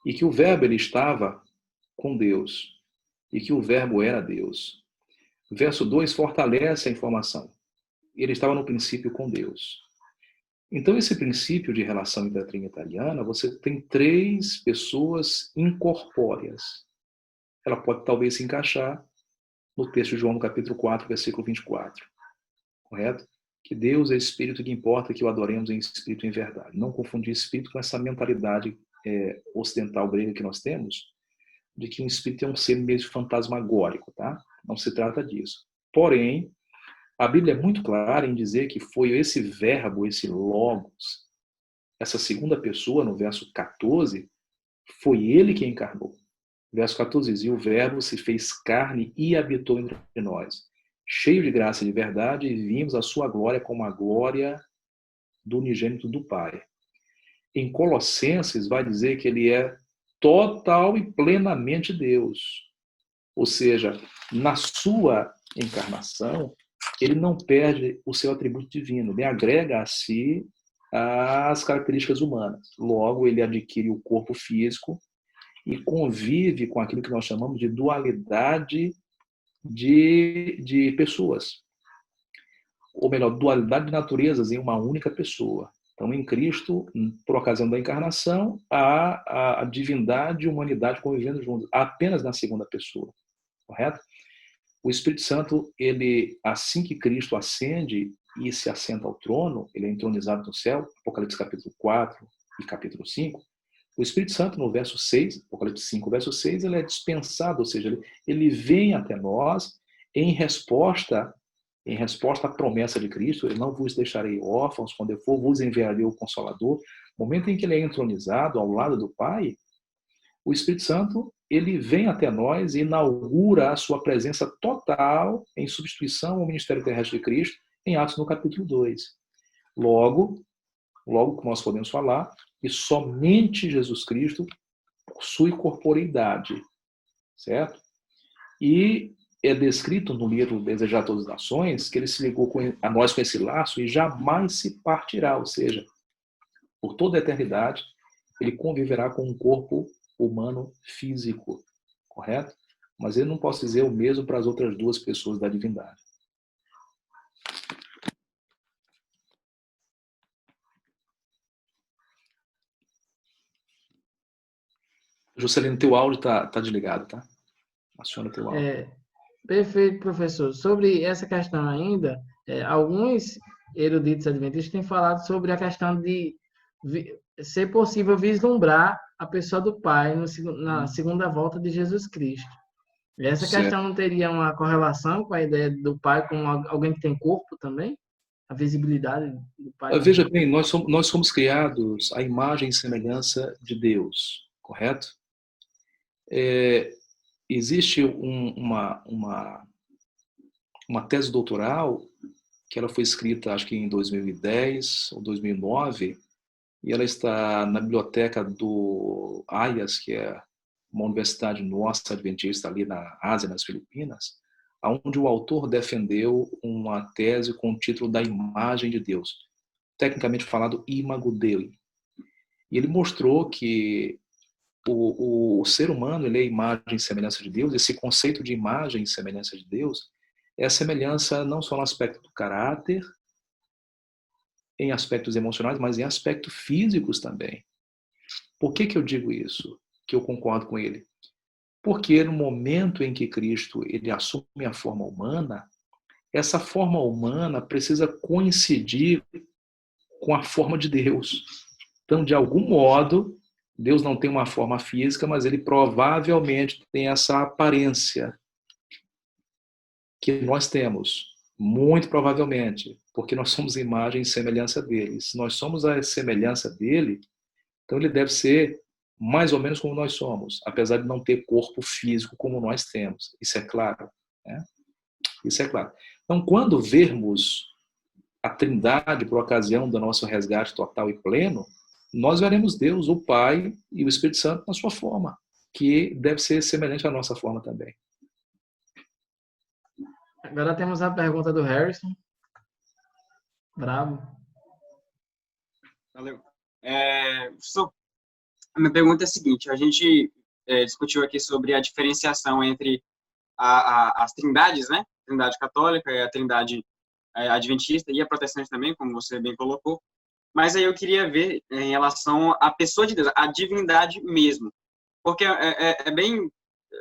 E que o verbo ele estava com Deus, e que o verbo era Deus. Verso 2 fortalece a informação. Ele estava no princípio com Deus. Então, esse princípio de relação intratrinitariana, você tem três pessoas incorpóreas. Ela pode talvez se encaixar no texto de João, no capítulo 4, versículo 24. Correto? Que Deus é espírito, que importa que o adoremos em espírito e em verdade. Não confundir espírito com essa mentalidade ocidental grega que nós temos, de que um espírito é um ser meio fantasmagórico, tá? Não se trata disso. Porém, a Bíblia é muito clara em dizer que foi esse verbo, esse logos, essa segunda pessoa, no verso 14, foi ele que encarnou. Verso 14 diz, e o verbo se fez carne e habitou entre nós, cheio de graça e de verdade, e vimos a sua glória como a glória do unigênito do Pai. Em Colossenses vai dizer que ele é total e plenamente Deus. Ou seja, na sua encarnação, ele não perde o seu atributo divino, ele agrega a si as características humanas. Logo, ele adquire o corpo físico e convive com aquilo que nós chamamos de dualidade de pessoas. Ou melhor, dualidade de naturezas em uma única pessoa. Então, em Cristo, por ocasião da encarnação, há a divindade e a humanidade convivendo juntos, apenas na segunda pessoa. Correto? O Espírito Santo, ele, assim que Cristo ascende e se assenta ao trono, ele é entronizado no céu, Apocalipse capítulo 4 e capítulo 5, o Espírito Santo, no verso 6, Apocalipse 5, verso 6, ele é dispensado, ou seja, ele vem até nós em resposta à promessa de Cristo, eu não vos deixarei órfãos, quando eu for, vos enviarei o Consolador. No momento em que ele é entronizado ao lado do Pai, o Espírito Santo, ele vem até nós e inaugura a sua presença total em substituição ao ministério terrestre de Cristo, em Atos no capítulo 2. Logo que nós podemos falar, que somente Jesus Cristo possui corporeidade, certo? E é descrito no livro Desejar Todas as Nações que ele se ligou a nós com esse laço e jamais se partirá, ou seja, por toda a eternidade, ele conviverá com um corpo humano físico, correto? Mas eu não posso dizer o mesmo para as outras duas pessoas da divindade. Juscelino, teu áudio tá desligado, tá? Aciona teu áudio. Perfeito, professor. Sobre essa questão ainda, alguns eruditos adventistas têm falado sobre a questão de ser possível vislumbrar a pessoa do Pai na segunda volta de Jesus Cristo. Essa questão não teria uma correlação com a ideia do Pai como alguém que tem corpo também? A visibilidade do Pai? Veja bem, nós somos criados à imagem e semelhança de Deus, correto? existe uma tese doutoral que ela foi escrita, acho que em 2010 ou 2009, e ela está na biblioteca do Ayas, que é uma universidade nossa adventista ali na Ásia, nas Filipinas, onde o autor defendeu uma tese com o título da imagem de Deus, tecnicamente falado Imago Dei. E ele mostrou que o ser humano ele é imagem e semelhança de Deus. Esse conceito de imagem e semelhança de Deus é a semelhança não só no aspecto do caráter, em aspectos emocionais, mas em aspectos físicos também. Por que eu digo isso? Que eu concordo com ele? Porque no momento em que Cristo ele assume a forma humana, essa forma humana precisa coincidir com a forma de Deus. Então, de algum modo, Deus não tem uma forma física, mas ele provavelmente tem essa aparência que nós temos, muito provavelmente, porque nós somos imagem e semelhança dele. Se nós somos a semelhança dele, então ele deve ser mais ou menos como nós somos, apesar de não ter corpo físico como nós temos. Isso é claro, né? Isso é claro. Então, quando vermos a Trindade por ocasião do nosso resgate total e pleno, nós veremos Deus, o Pai e o Espírito Santo na sua forma, que deve ser semelhante à nossa forma também. Agora temos a pergunta do Harrison. Bravo. Valeu. A minha pergunta é a seguinte: a gente discutiu aqui sobre a diferenciação entre as trindades, né? A Trindade católica e a Trindade adventista e a protestante também, como você bem colocou. Mas aí eu queria ver em relação à pessoa de Deus, a divindade mesmo. Porque é bem,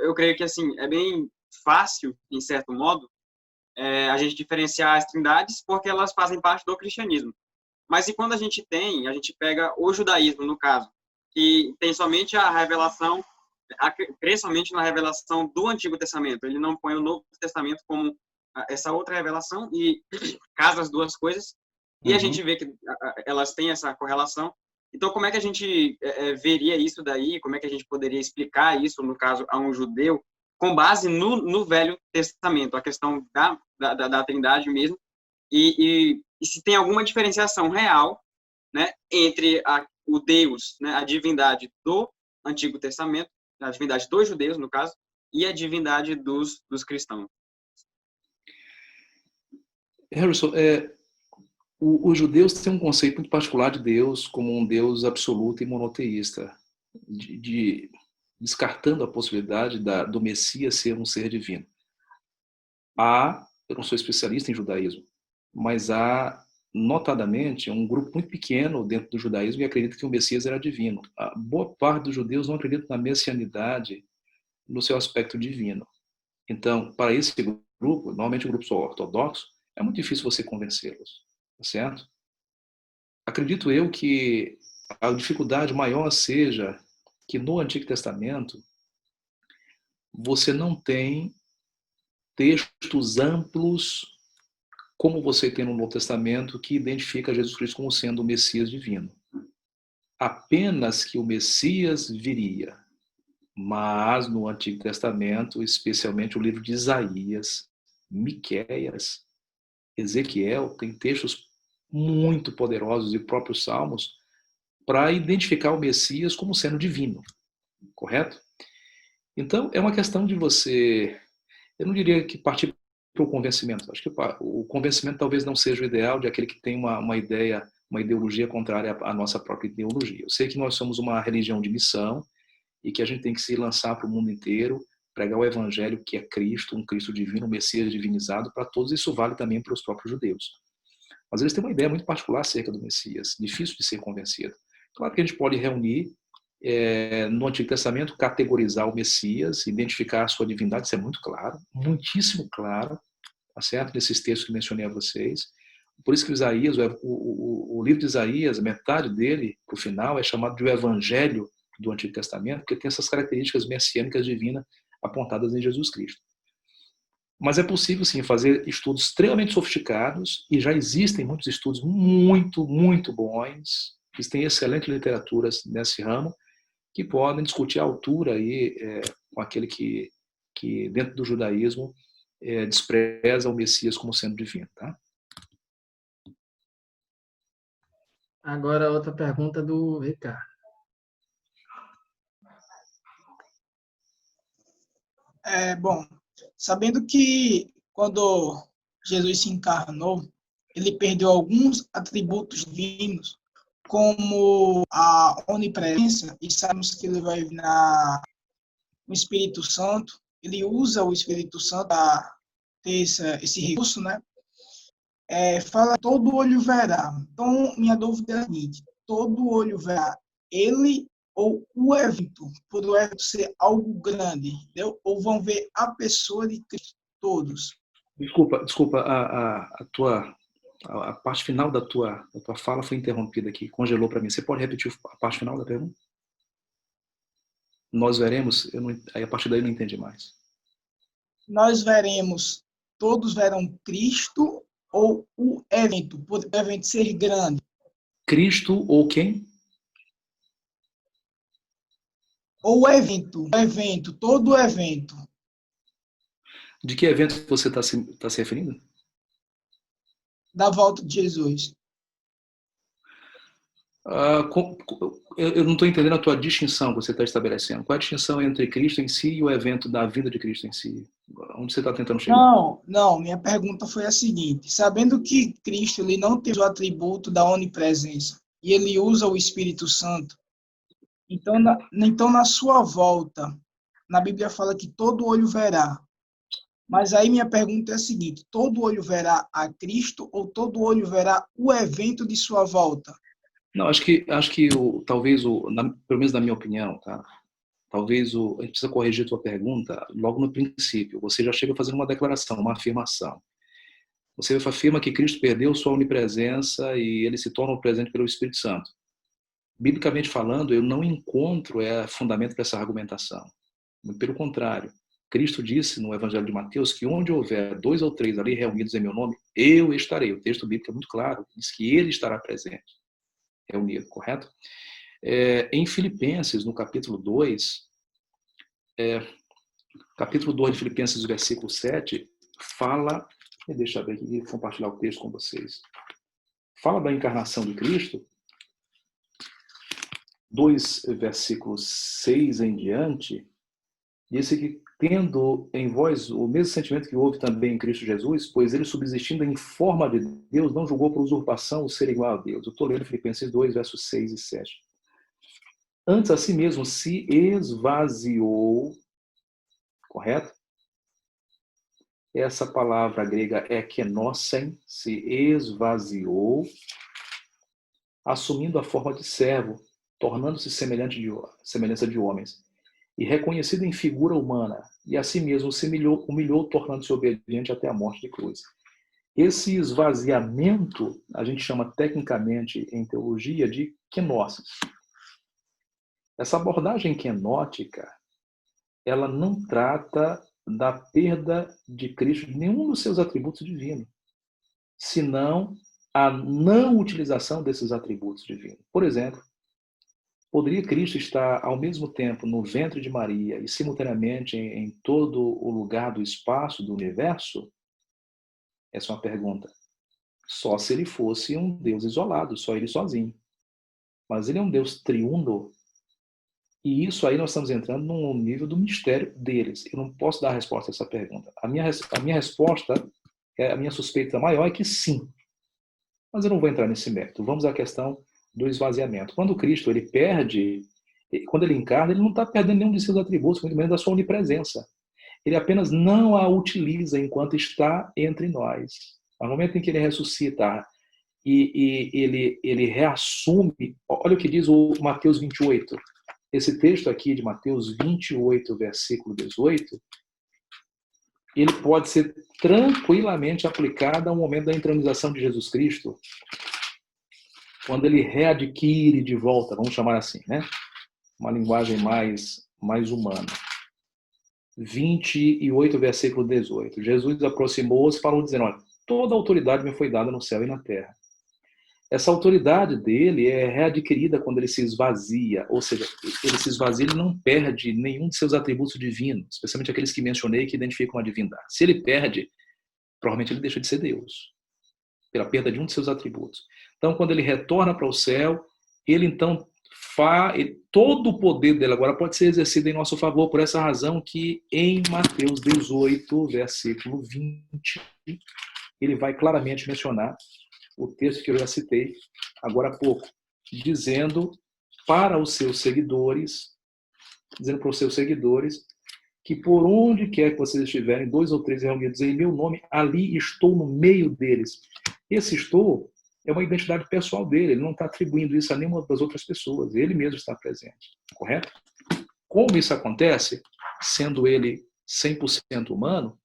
eu creio que assim, é bem fácil, em certo modo, a gente diferenciar as trindades porque elas fazem parte do cristianismo. Mas e quando a gente pega o judaísmo, no caso, que tem somente a revelação, crê somente na revelação do Antigo Testamento. Ele não põe o Novo Testamento como essa outra revelação e casa as duas coisas. E a gente vê que elas têm essa correlação. Então, como é que a gente veria isso daí? Como é que a gente poderia explicar isso, no caso, a um judeu, com base no Velho Testamento, a questão da Trindade mesmo, e se tem alguma diferenciação real, né, entre o Deus, né, a divindade do Antigo Testamento, a divindade dos judeus, no caso, e a divindade dos cristãos. Harrison, os judeus têm um conceito muito particular de Deus como um Deus absoluto e monoteísta, descartando a possibilidade do Messias ser um ser divino. Eu não sou especialista em judaísmo, mas há, notadamente, um grupo muito pequeno dentro do judaísmo que acredita que o Messias era divino. A boa parte dos judeus não acredita na messianidade no seu aspecto divino. Então, para esse grupo, normalmente um grupo ortodoxo, é muito difícil você convencê-los, tá certo? Acredito eu que a dificuldade maior seja que no Antigo Testamento você não tem textos amplos como você tem no Novo Testamento que identifica Jesus Cristo como sendo o Messias divino. Apenas que o Messias viria. Mas no Antigo Testamento, especialmente o livro de Isaías, Miqueias, Ezequiel, tem textos muito poderosos e próprios salmos para identificar o Messias como sendo divino, correto? Então, é uma questão de você, eu não diria que partir para o convencimento, acho que o convencimento talvez não seja o ideal de aquele que tem uma ideia, uma ideologia contrária à nossa própria ideologia. Eu sei que nós somos uma religião de missão e que a gente tem que se lançar para o mundo inteiro, pregar o evangelho que é Cristo, um Cristo divino, um Messias divinizado para todos. Isso vale também para os próprios judeus. Mas eles têm uma ideia muito particular acerca do Messias, difícil de ser convencido. Claro que a gente pode reunir no Antigo Testamento, categorizar o Messias, identificar a sua divindade, isso é muito claro, muitíssimo claro, tá certo? Nesses textos que mencionei a vocês. Por isso que Isaías, o livro de Isaías, metade dele, para o final, é chamado de o Evangelho do Antigo Testamento, porque tem essas características messiânicas divinas apontadas em Jesus Cristo. Mas é possível, sim, fazer estudos extremamente sofisticados, e já existem muitos estudos muito, muito bons, que têm excelentes literaturas nesse ramo, que podem discutir a altura aí, com aquele que que dentro do judaísmo despreza o Messias como sendo divino. Tá? Agora outra pergunta do Ricardo. Bom, sabendo que quando Jesus se encarnou, ele perdeu alguns atributos divinos, como a onipresença, e sabemos que ele vai vir no Espírito Santo, ele usa o Espírito Santo para ter esse recurso, né? Fala todo olho verá. Então, minha dúvida é a seguinte: todo olho verá ele ou o evento, por o evento ser algo grande, entendeu? Ou vão ver a pessoa de Cristo, todos? Desculpa, a parte final da tua fala foi interrompida aqui, congelou para mim. Você pode repetir a parte final da pergunta? Nós veremos, aí a partir daí eu não entendi mais. Nós veremos, todos verão Cristo ou o evento, por o evento ser grande? Cristo ou quem? Ou o evento, todo o evento. De que evento você está se referindo? Da volta de Jesus. Eu não estou entendendo a tua distinção que você está estabelecendo. Qual é a distinção entre Cristo em si e o evento da vida de Cristo em si? Onde você está tentando chegar? Não. Minha pergunta foi a seguinte: sabendo que Cristo ele não tem o atributo da onipresença e ele usa o Espírito Santo, então na sua volta, na Bíblia fala que todo olho verá. Mas aí minha pergunta é a seguinte: todo olho verá a Cristo ou todo olho verá o evento de sua volta? Não, acho que talvez, pelo menos na minha opinião, tá? Talvez a gente precisa corrigir a tua pergunta logo no princípio. Você já chega fazendo uma declaração, uma afirmação. Você afirma que Cristo perdeu sua onipresença e ele se torna presente pelo Espírito Santo. Biblicamente falando, eu não encontro fundamento para essa argumentação. Pelo contrário, Cristo disse no Evangelho de Mateus que onde houver 2 ou 3 ali reunidos em meu nome, eu estarei. O texto bíblico é muito claro, diz que ele estará presente, reunido, correto? Em Filipenses, no capítulo 2, de Filipenses, versículo 7, fala, deixa eu ver aqui, compartilhar o texto com vocês. Fala da encarnação de Cristo, 2 versículos 6 em diante, disse que tendo em vós o mesmo sentimento que houve também em Cristo Jesus, pois ele subsistindo em forma de Deus, não julgou por usurpação o ser igual a Deus. Eu estou lendo Filipenses 2, versos 6 e 7. Antes a si mesmo se esvaziou, correto? Essa palavra grega é kenosen, se esvaziou, assumindo a forma de servo, tornando-se semelhança de homens, e reconhecido em figura humana, e a si mesmo se humilhou tornando-se obediente até a morte de cruz. Esse esvaziamento, a gente chama tecnicamente em teologia de kenosis. Essa abordagem kenótica, ela não trata da perda de Cristo de nenhum dos seus atributos divinos, senão a não utilização desses atributos divinos. Por exemplo, poderia Cristo estar ao mesmo tempo no ventre de Maria e simultaneamente em todo o lugar do espaço do universo? Essa é uma pergunta. Só se ele fosse um Deus isolado, só ele sozinho. Mas ele é um Deus triuno, e isso aí nós estamos entrando no nível do mistério deles. Eu não posso dar a resposta a essa pergunta. A minha resposta, a minha suspeita maior é que sim. Mas eu não vou entrar nesse mérito. Vamos à questão do esvaziamento. Quando Cristo ele perde, quando ele encarna, ele não está perdendo nenhum de seus atributos, muito menos da sua onipresença. Ele apenas não a utiliza enquanto está entre nós. No momento em que ele ressuscita e ele reassume, olha o que diz o Mateus 28. Esse texto aqui de Mateus 28, versículo 18, ele pode ser tranquilamente aplicado ao momento da entronização de Jesus Cristo, quando ele readquire de volta, vamos chamar assim, né? Uma linguagem mais humana. 28, versículo 18. Jesus aproximou-se e falou dizendo, olha, toda a autoridade me foi dada no céu e na terra. essa autoridade dele é readquirida quando ele se esvazia, ou seja, ele se esvazia, ele não perde nenhum de seus atributos divinos, especialmente aqueles que mencionei que identificam a divindade. Se ele perde, provavelmente ele deixa de ser Deus, pela perda de um de seus atributos. Então, quando ele retorna para o céu, ele então todo o poder dele agora pode ser exercido em nosso favor, por essa razão que em Mateus 18, versículo 20, ele vai claramente mencionar o texto que eu já citei agora há pouco, dizendo para os seus seguidores, que por onde quer que vocês estiverem, 2 ou 3 reunidos em meu nome, ali estou no meio deles. Esse estou é uma identidade pessoal dele, ele não está atribuindo isso a nenhuma das outras pessoas, ele mesmo está presente, correto? Como isso acontece, sendo ele 100% humano,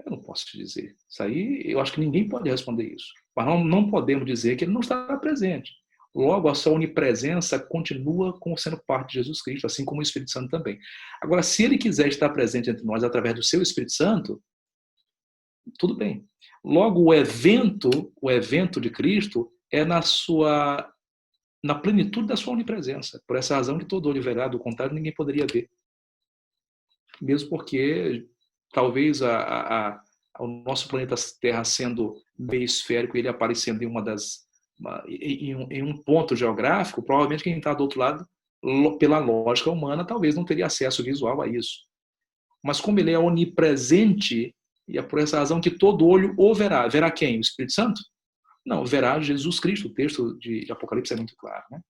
eu não posso te dizer. Isso aí, eu acho que ninguém pode responder isso. Mas não podemos dizer que ele não está presente. Logo, a sua onipresença continua sendo parte de Jesus Cristo, assim como o Espírito Santo também. Agora, se ele quiser estar presente entre nós através do seu Espírito Santo, tudo bem. Logo, o evento de Cristo é na plenitude da sua onipresença. Por essa razão que todo olho verá, do contrário, ninguém poderia ver. Mesmo porque talvez o nosso planeta Terra sendo meio esférico, ele aparecendo em um ponto geográfico, provavelmente quem está do outro lado, pela lógica humana, talvez não teria acesso visual a isso. Mas como ele é onipresente, e é por essa razão que todo olho o verá. Verá quem? O Espírito Santo? Não, verá Jesus Cristo. O texto de Apocalipse é muito claro, né?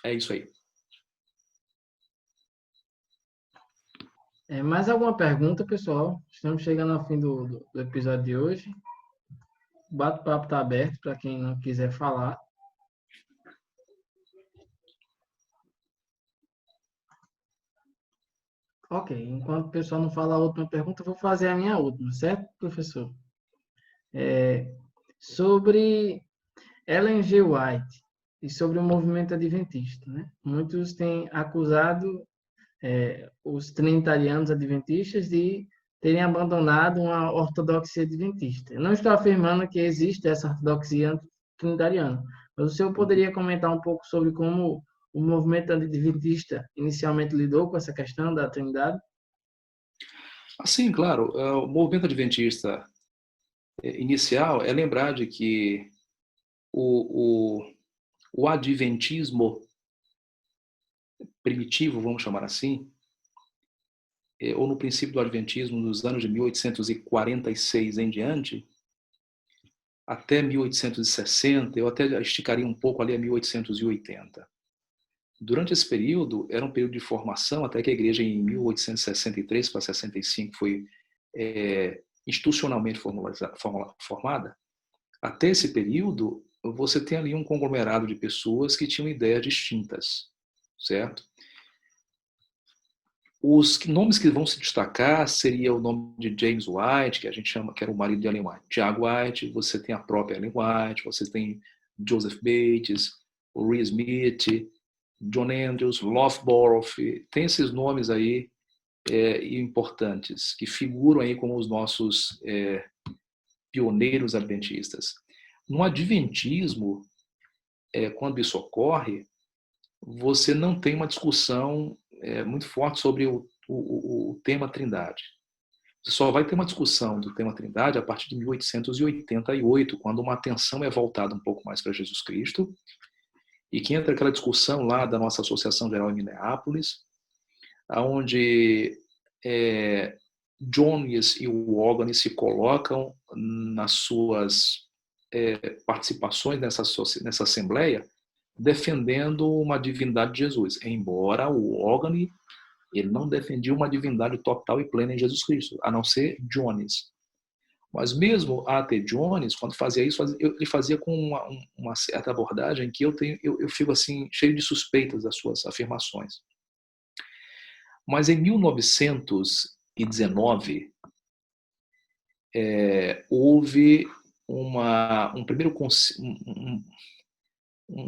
É isso aí. Mais alguma pergunta, pessoal? Estamos chegando ao fim do episódio de hoje. O bate-papo está aberto para quem não quiser falar. Ok, enquanto o pessoal não fala a última pergunta, eu vou fazer a minha última, certo, professor? Sobre Ellen G. White e sobre o movimento adventista, né? Muitos têm acusado os trinitarianos adventistas de terem abandonado uma ortodoxia adventista. Eu não estou afirmando que existe essa ortodoxia trinitariana, mas o senhor poderia comentar um pouco sobre como o movimento adventista inicialmente lidou com essa questão da trindade? Sim, claro. O movimento adventista inicial é lembrar de que o adventismo primitivo, vamos chamar assim, ou no princípio do adventismo, nos anos de 1846 em diante, até 1860, eu até esticaria um pouco ali a 1880. Durante esse período, era um período de formação, até que a igreja em 1863 para 65 foi institucionalmente formada. Até esse período, você tem ali um conglomerado de pessoas que tinham ideias distintas, certo? Os nomes que vão se destacar seria o nome de James White, que a gente chama, que era o marido de Ellen White. Tiago White, você tem a própria Ellen White, você tem Joseph Bates, o Reed Smith, John Andrews, Loughborough, tem esses nomes aí importantes, que figuram aí como os nossos pioneiros adventistas. No adventismo, quando isso ocorre, você não tem uma discussão muito forte sobre o tema Trindade. Você só vai ter uma discussão do tema Trindade a partir de 1888, quando uma atenção é voltada um pouco mais para Jesus Cristo, e que entra aquela discussão lá da nossa Associação Geral em Minneapolis, onde Jones e o Ogden se colocam nas suas participações nessa assembleia, defendendo uma divindade de Jesus, embora o Ogden ele não defendia uma divindade total e plena em Jesus Cristo, a não ser Jones. Mas mesmo A.T. Jones, quando fazia isso, ele fazia com uma certa abordagem que eu fico assim cheio de suspeitas das suas afirmações. Mas em 1919 houve um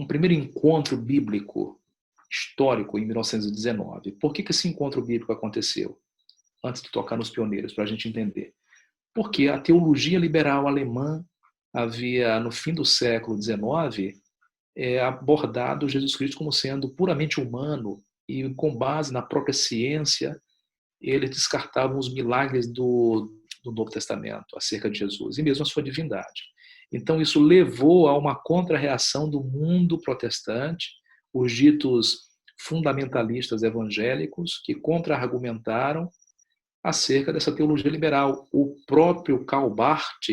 primeiro encontro bíblico histórico em 1919. Por que esse encontro bíblico aconteceu? Antes de tocar nos pioneiros, para a gente entender. Porque a teologia liberal alemã havia, no fim do século XIX, abordado Jesus Cristo como sendo puramente humano e, com base na própria ciência, eles descartavam os milagres do Novo Testamento acerca de Jesus, e mesmo a sua divindade. Então, isso levou a uma contra-reação do mundo protestante, os ditos fundamentalistas evangélicos, que contra-argumentaram acerca dessa teologia liberal. O próprio Karl Barth,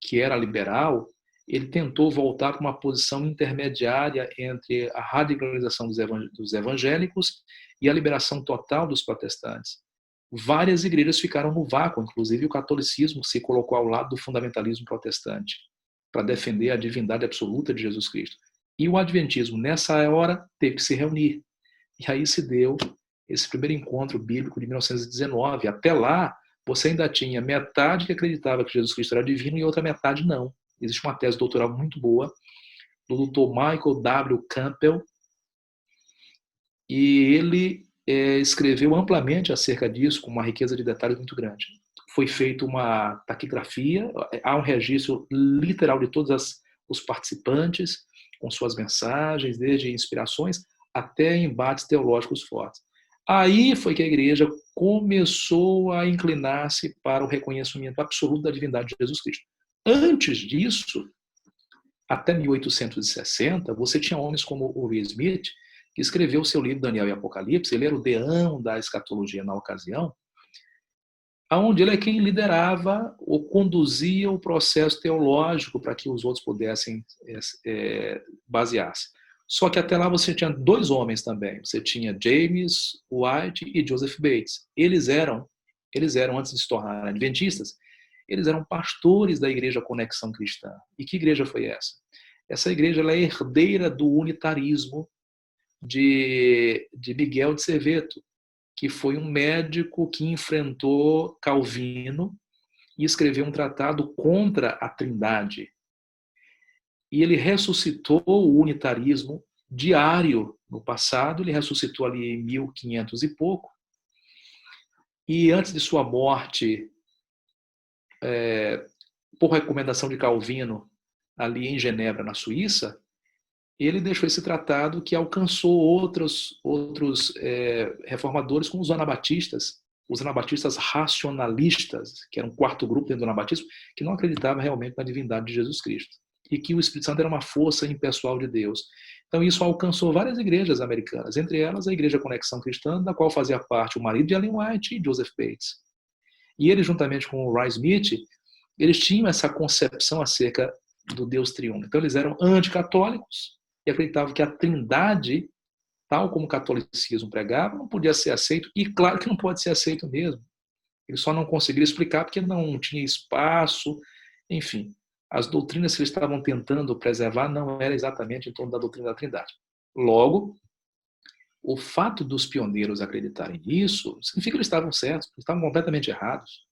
que era liberal, ele tentou voltar para uma posição intermediária entre a radicalização dos evangélicos e a liberação total dos protestantes. Várias igrejas ficaram no vácuo, inclusive o catolicismo se colocou ao lado do fundamentalismo protestante, para defender a divindade absoluta de Jesus Cristo. E o adventismo, nessa hora, teve que se reunir. E aí se deu esse primeiro encontro bíblico de 1919. Até lá, você ainda tinha metade que acreditava que Jesus Cristo era divino e outra metade não. Existe uma tese doutoral muito boa do Dr. Michael W. Campbell, e ele escreveu amplamente acerca disso, com uma riqueza de detalhes muito grande. Foi feita uma taquigrafia, há um registro literal de todos os participantes, com suas mensagens, desde inspirações até embates teológicos fortes. Aí foi que a igreja começou a inclinar-se para o reconhecimento absoluto da divindade de Jesus Cristo. Antes disso, até 1860, você tinha homens como o Will Smith, que escreveu o seu livro Daniel e Apocalipse. Ele era o deão da escatologia na ocasião, onde ele é quem liderava ou conduzia o processo teológico para que os outros pudessem basear-se. Só que até lá você tinha dois homens também. Você tinha James White e Joseph Bates. Eles eram, antes de se tornarem adventistas, eles eram pastores da Igreja Conexão Cristã. E que igreja foi essa? Essa igreja ela é herdeira do unitarismo de Miguel de Serveto, que foi um médico que enfrentou Calvino e escreveu um tratado contra a Trindade. E ele ressuscitou o unitarismo diário no passado, ele ressuscitou ali em 1500 e pouco, e antes de sua morte, por recomendação de Calvino, ali em Genebra, na Suíça, ele deixou esse tratado que alcançou outros reformadores, como os anabatistas racionalistas, que era um quarto grupo dentro do anabatismo, que não acreditava realmente na divindade de Jesus Cristo, e que o Espírito Santo era uma força impessoal de Deus. Então isso alcançou várias igrejas americanas, entre elas a Igreja Conexão Cristã, da qual fazia parte o marido de Ellen White e Joseph Bates. E ele, juntamente com o Ray Smith, eles tinham essa concepção acerca do Deus triuno. Então eles eram anticatólicos, e acreditavam que a Trindade, tal como o catolicismo pregava, não podia ser aceito, e claro que não pode ser aceito mesmo. Eles só não conseguiram explicar porque não tinha espaço, enfim. As doutrinas que eles estavam tentando preservar não era exatamente em torno da doutrina da Trindade. Logo, o fato dos pioneiros acreditarem nisso significa que eles estavam certos, eles estavam completamente errados.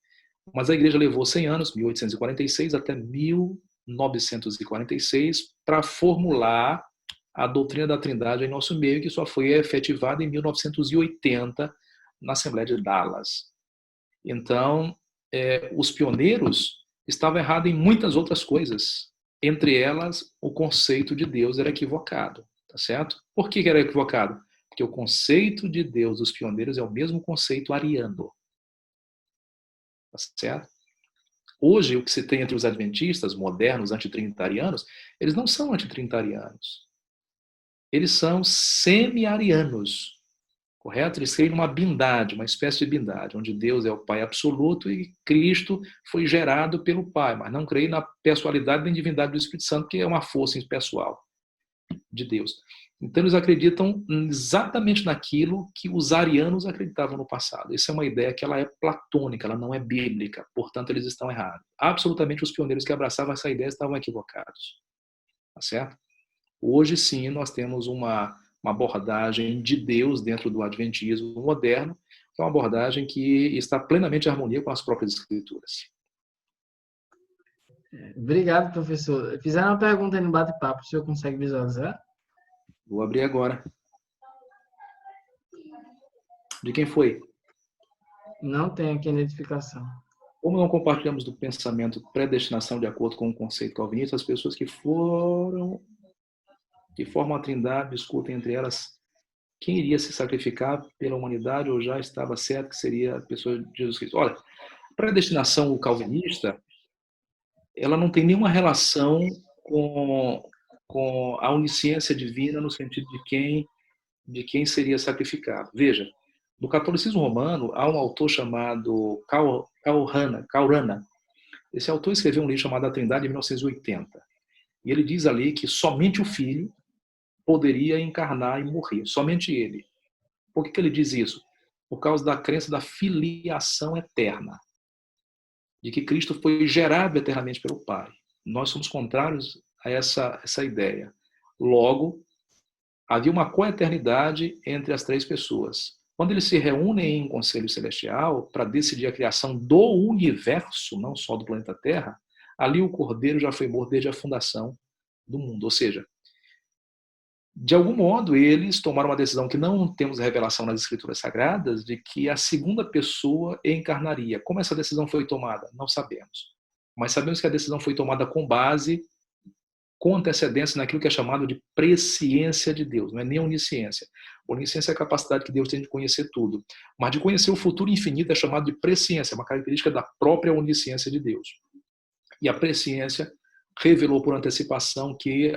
Mas a igreja levou 100 anos, 1846 até 1946, para formular a doutrina da Trindade em nosso meio, que só foi efetivada em 1980 na Assembleia de Dallas. Então, os pioneiros estavam errados em muitas outras coisas. Entre elas, o conceito de Deus era equivocado, tá certo? Por que era equivocado? Porque o conceito de Deus dos pioneiros é o mesmo conceito ariano, tá certo? Hoje, o que se tem entre os adventistas modernos, antitrinitarianos, eles não são antitrinitarianos. Eles são semi-arianos, correto? Eles creem numa bindade, uma espécie de bindade, onde Deus é o Pai absoluto e Cristo foi gerado pelo Pai, mas não creem na pessoalidade nem divindade do Espírito Santo, que é uma força impessoal de Deus. Então eles acreditam exatamente naquilo que os arianos acreditavam no passado. Essa é uma ideia que ela é platônica, ela não é bíblica, portanto eles estão errados. Absolutamente os pioneiros que abraçavam essa ideia estavam equivocados, tá certo? Hoje sim nós temos uma abordagem de Deus dentro do adventismo moderno, que é uma abordagem que está plenamente em harmonia com as próprias escrituras. Obrigado, professor. Fizeram uma pergunta aí no bate-papo, o senhor consegue visualizar? Vou abrir agora. De quem foi? Não tem aqui a identificação. Como Como não compartilhamos do pensamento predestinação de acordo com o conceito calvinista, as pessoas que formam a trindade discutem entre elas quem iria se sacrificar pela humanidade ou já estava certo que seria a pessoa de Jesus Cristo. Olha, a predestinação calvinista, ela não tem nenhuma relação com a onisciência divina no sentido de quem seria sacrificado. Veja, no catolicismo romano há um autor chamado Karl Rahner. Esse autor escreveu um livro chamado A Trindade, em 1980. E ele diz ali que somente o Filho poderia encarnar e morrer, somente ele. Por que ele diz isso? Por causa da crença da filiação eterna, de que Cristo foi gerado eternamente pelo Pai. Nós somos contrários a essa ideia. Logo, havia uma coeternidade entre as três pessoas. Quando eles se reúnem em um conselho celestial para decidir a criação do universo, não só do planeta Terra, ali o Cordeiro já foi morto desde a fundação do mundo. Ou seja, de algum modo, eles tomaram uma decisão que não temos revelação nas Escrituras Sagradas, de que a segunda pessoa encarnaria. Como essa decisão foi tomada? Não sabemos. Mas sabemos que a decisão foi tomada com base, com antecedência naquilo que é chamado de presciência de Deus, não é nem onisciência. Onisciência é a capacidade que Deus tem de conhecer tudo. Mas de conhecer o futuro infinito é chamado de presciência, é uma característica da própria onisciência de Deus. E a presciência revelou por antecipação que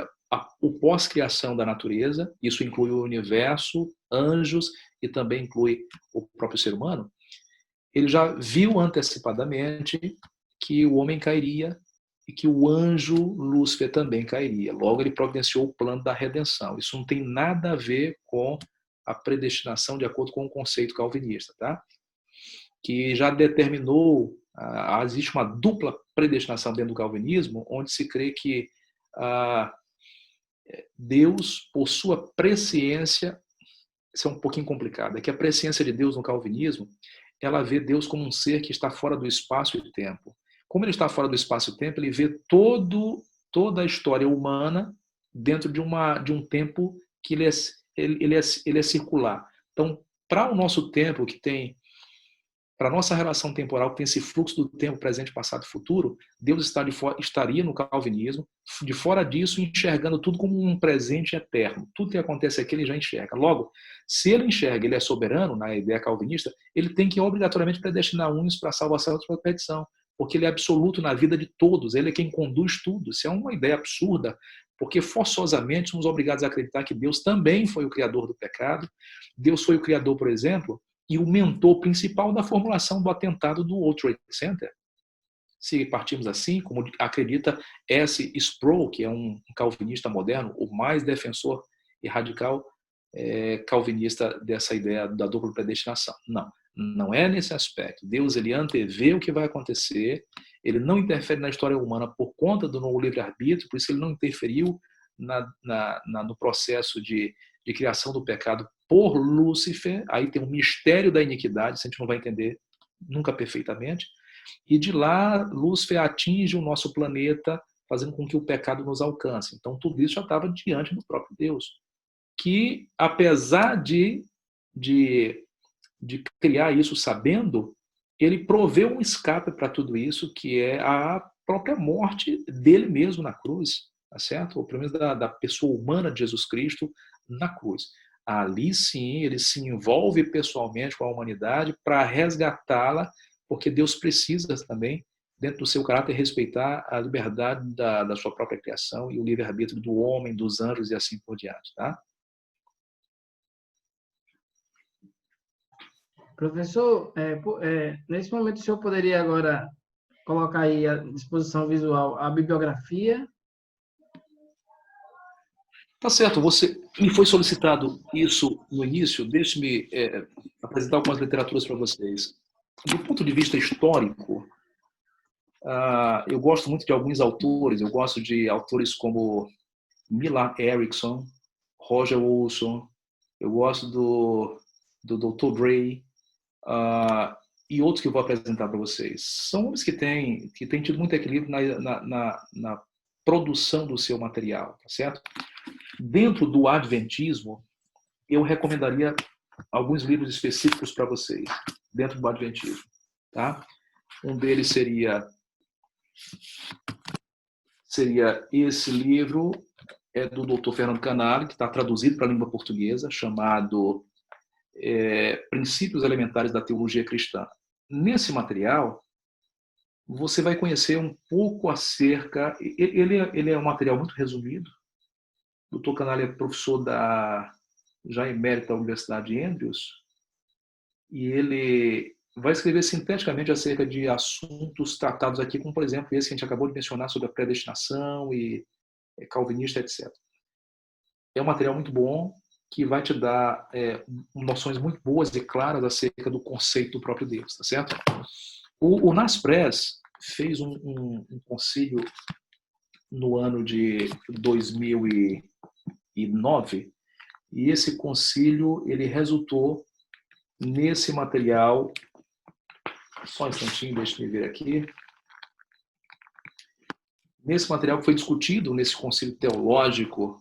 o pós-criação da natureza, isso inclui o universo, anjos e também inclui o próprio ser humano, ele já viu antecipadamente que o homem cairia e que o anjo Lúcifer também cairia. Logo, ele providenciou o plano da redenção. Isso não tem nada a ver com a predestinação de acordo com o conceito calvinista, tá? Que já determinou, existe uma dupla predestinação dentro do calvinismo, onde se crê que Deus, por sua presciência, isso é um pouquinho complicado, é que a presciência de Deus no calvinismo, ela vê Deus como um ser que está fora do espaço e tempo. Como ele está fora do espaço e tempo, ele vê toda a história humana dentro de um tempo que ele é circular. Então, para o nosso tempo que tem, para a nossa relação temporal que tem esse fluxo do tempo presente, passado e futuro, Deus estaria no calvinismo, de fora disso, enxergando tudo como um presente eterno. Tudo que acontece aqui ele já enxerga. Logo, se ele enxerga, ele é soberano, na ideia calvinista, ele tem que obrigatoriamente predestinar uns para a salvação e outros para a perdição, porque ele é absoluto na vida de todos, ele é quem conduz tudo. Isso é uma ideia absurda, porque forçosamente somos obrigados a acreditar que Deus também foi o criador do pecado. Deus foi o criador, por exemplo, e o mentor principal da formulação do atentado do World Trade Center. Se partimos assim, como acredita S. Sproul, que é um calvinista moderno, o mais defensor e radical calvinista dessa ideia da dupla predestinação. Não é nesse aspecto. Deus, ele antevê o que vai acontecer, ele não interfere na história humana por conta do novo livre-arbítrio, por isso ele não interferiu no processo de criação do pecado por Lúcifer. Aí tem um mistério da iniquidade, isso a gente não vai entender nunca perfeitamente, e de lá Lúcifer atinge o nosso planeta, fazendo com que o pecado nos alcance. Então tudo isso já estava diante do próprio Deus, que apesar de criar isso sabendo, ele proveu um escape para tudo isso, que é a própria morte dele mesmo na cruz, tá certo? Ou pelo menos da pessoa humana de Jesus Cristo na cruz. Ali sim, ele se envolve pessoalmente com a humanidade para resgatá-la, porque Deus precisa também, dentro do seu caráter, respeitar a liberdade da sua própria criação e o livre-arbítrio do homem, dos anjos e assim por diante, tá? Professor, nesse momento o senhor poderia agora colocar aí à disposição visual a bibliografia? Tá certo, me foi solicitado isso no início, deixe-me apresentar algumas literaturas para vocês. Do ponto de vista histórico, eu gosto muito de alguns autores, eu gosto de autores como Millard Erickson, Roger Wilson, eu gosto do Dr. Dre, e outros que eu vou apresentar para vocês. São homens que têm tido muito equilíbrio na produção do seu material, tá certo? Dentro do Adventismo, eu recomendaria alguns livros específicos para vocês, dentro do Adventismo, tá? Um deles seria esse livro, do Dr. Fernando Canali, que está traduzido para a língua portuguesa, chamado Princípios Elementares da Teologia Cristã. Nesse material, você vai conhecer um pouco acerca... Ele é um material muito resumido. O Dr. Canali é professor já emérito da Universidade de Andrews, e ele vai escrever sinteticamente acerca de assuntos tratados aqui, como, por exemplo, esse que a gente acabou de mencionar sobre a predestinação e calvinista, etc. É um material muito bom, que vai te dar noções muito boas e claras acerca do conceito do próprio Deus, tá certo? O Nas Press fez um concílio no ano de 2009, e esse concílio ele resultou nesse material. Só um instantinho, deixa eu ver aqui. Nesse material que foi discutido nesse concílio teológico,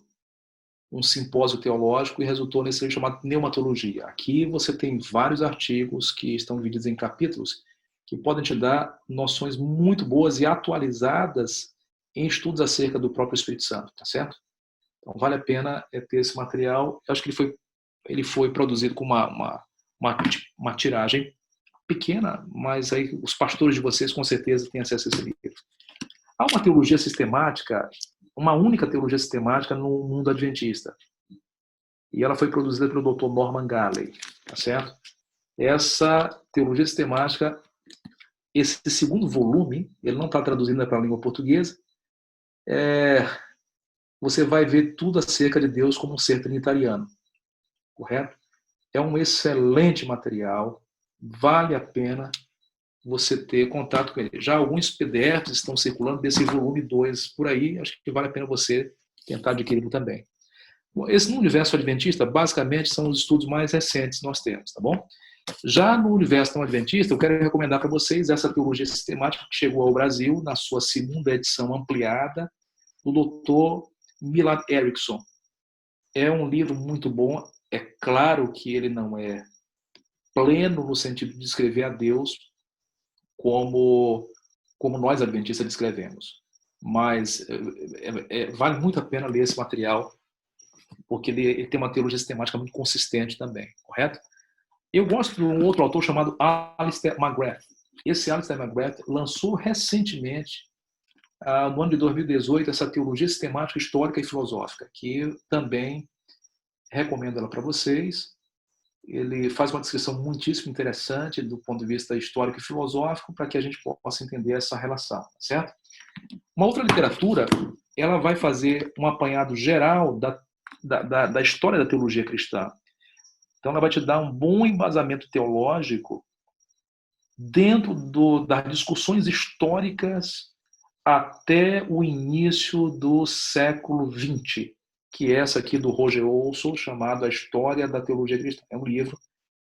um simpósio teológico, e resultou nesse livro chamado Pneumatologia. Aqui você tem vários artigos que estão divididos em capítulos que podem te dar noções muito boas e atualizadas em estudos acerca do próprio Espírito Santo, tá certo? Então vale a pena ter esse material. Eu acho que ele foi produzido com uma tiragem pequena, mas aí os pastores de vocês com certeza têm acesso a esse livro. Há uma teologia sistemática, uma única teologia sistemática no mundo adventista. E ela foi produzida pelo Dr. Norman Galley, tá certo? Essa teologia sistemática, esse segundo volume, ele não está traduzido para a língua portuguesa, você vai ver tudo acerca de Deus como um ser trinitariano, correto? É um excelente material, vale a pena você ter contato com ele. Já alguns PDFs estão circulando desse volume 2 por aí, acho que vale a pena você tentar adquirir também. Bom, esse no universo adventista, basicamente, são os estudos mais recentes que nós temos, tá bom? Já no universo não adventista, eu quero recomendar para vocês essa teologia sistemática que chegou ao Brasil na sua segunda edição ampliada, do Dr. Millard Erickson. É um livro muito bom, é claro que ele não é pleno no sentido de descrever a Deus como nós adventistas descrevemos. Mas vale muito a pena ler esse material, porque ele tem uma teologia sistemática muito consistente também, correto? Eu gosto de um outro autor chamado Alistair McGrath. Esse Alistair McGrath lançou recentemente, no ano de 2018, essa teologia sistemática histórica e filosófica, que eu também recomendo ela para vocês. Ele faz uma descrição muitíssimo interessante do ponto de vista histórico e filosófico para que a gente possa entender essa relação, certo? Uma outra literatura, ela vai fazer um apanhado geral da história da teologia cristã. Então, ela vai te dar um bom embasamento teológico dentro das discussões históricas até o início do século XX, que é essa aqui do Roger Olson, chamado A História da Teologia Cristã. É um livro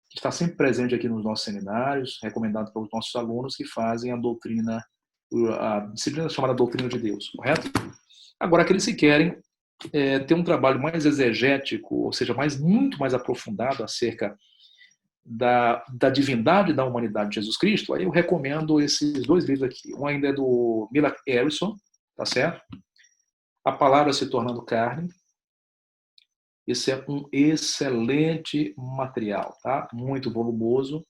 que está sempre presente aqui nos nossos seminários, recomendado pelos nossos alunos que fazem a disciplina chamada Doutrina de Deus, correto? Agora, aqueles que querem ter um trabalho mais exegético, ou seja, muito mais aprofundado acerca da divindade e da humanidade de Jesus Cristo, aí eu recomendo esses dois livros aqui. Um ainda é do Millard Erickson, tá certo? A Palavra se tornando carne. Esse é um excelente material, tá? Muito volumoso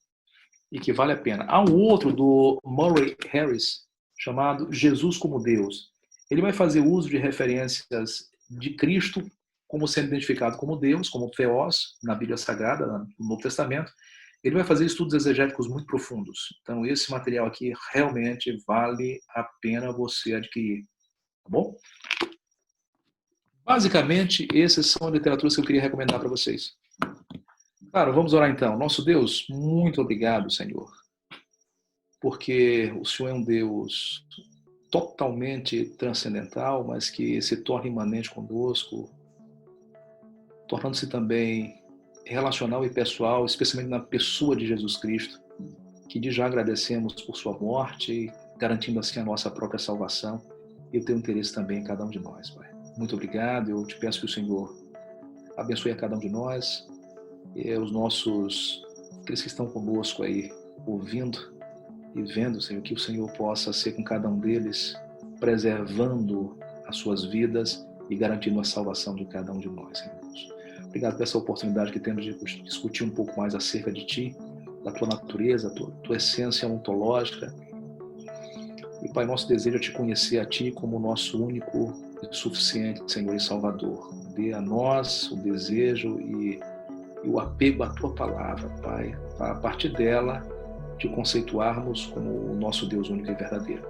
e que vale a pena. Há um outro do Murray Harris, chamado Jesus como Deus. Ele vai fazer uso de referências de Cristo como sendo identificado como Deus, como Theos, na Bíblia Sagrada, no Novo Testamento. Ele vai fazer estudos exegéticos muito profundos. Então, esse material aqui realmente vale a pena você adquirir. Tá bom? Basicamente, essas são as literaturas que eu queria recomendar para vocês. Claro, vamos orar então. Nosso Deus, muito obrigado, Senhor, porque o Senhor é um Deus totalmente transcendental, mas que se torna imanente conosco, tornando-se também relacional e pessoal, especialmente na pessoa de Jesus Cristo, que de já agradecemos por sua morte, garantindo assim a nossa própria salvação e o teu interesse também em cada um de nós, Pai. Muito obrigado, eu te peço que o Senhor abençoe a cada um de nós, e aqueles que estão conosco aí, ouvindo, e vendo, Senhor, que o Senhor possa ser com cada um deles, preservando as suas vidas e garantindo a salvação de cada um de nós, Senhor Deus. Obrigado por essa oportunidade que temos de discutir um pouco mais acerca de Ti, da Tua natureza, tua essência ontológica. E, Pai, nosso desejo é Te conhecer a Ti como o nosso único e suficiente Senhor e Salvador. Dê a nós o desejo e o apego à Tua palavra, Pai, a partir dela Te conceituarmos como o nosso Deus único e verdadeiro.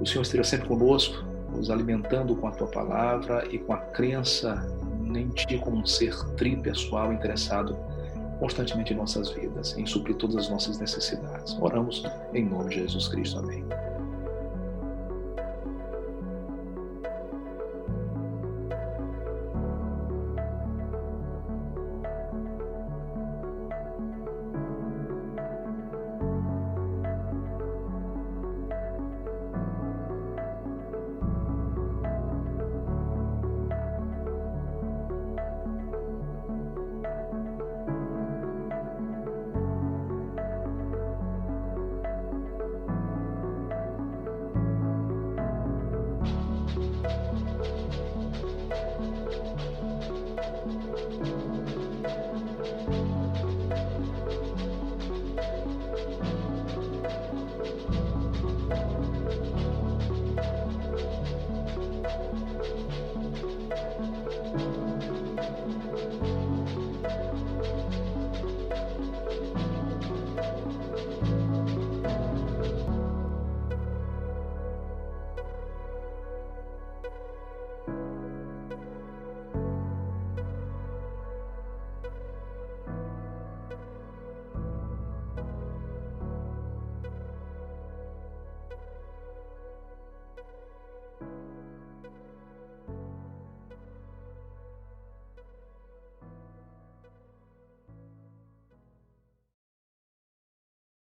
O Senhor esteja sempre conosco, nos alimentando com a Tua palavra e com a crença em Ti como um ser tripessoal interessado constantemente em nossas vidas, em suprir todas as nossas necessidades. Oramos em nome de Jesus Cristo. Amém.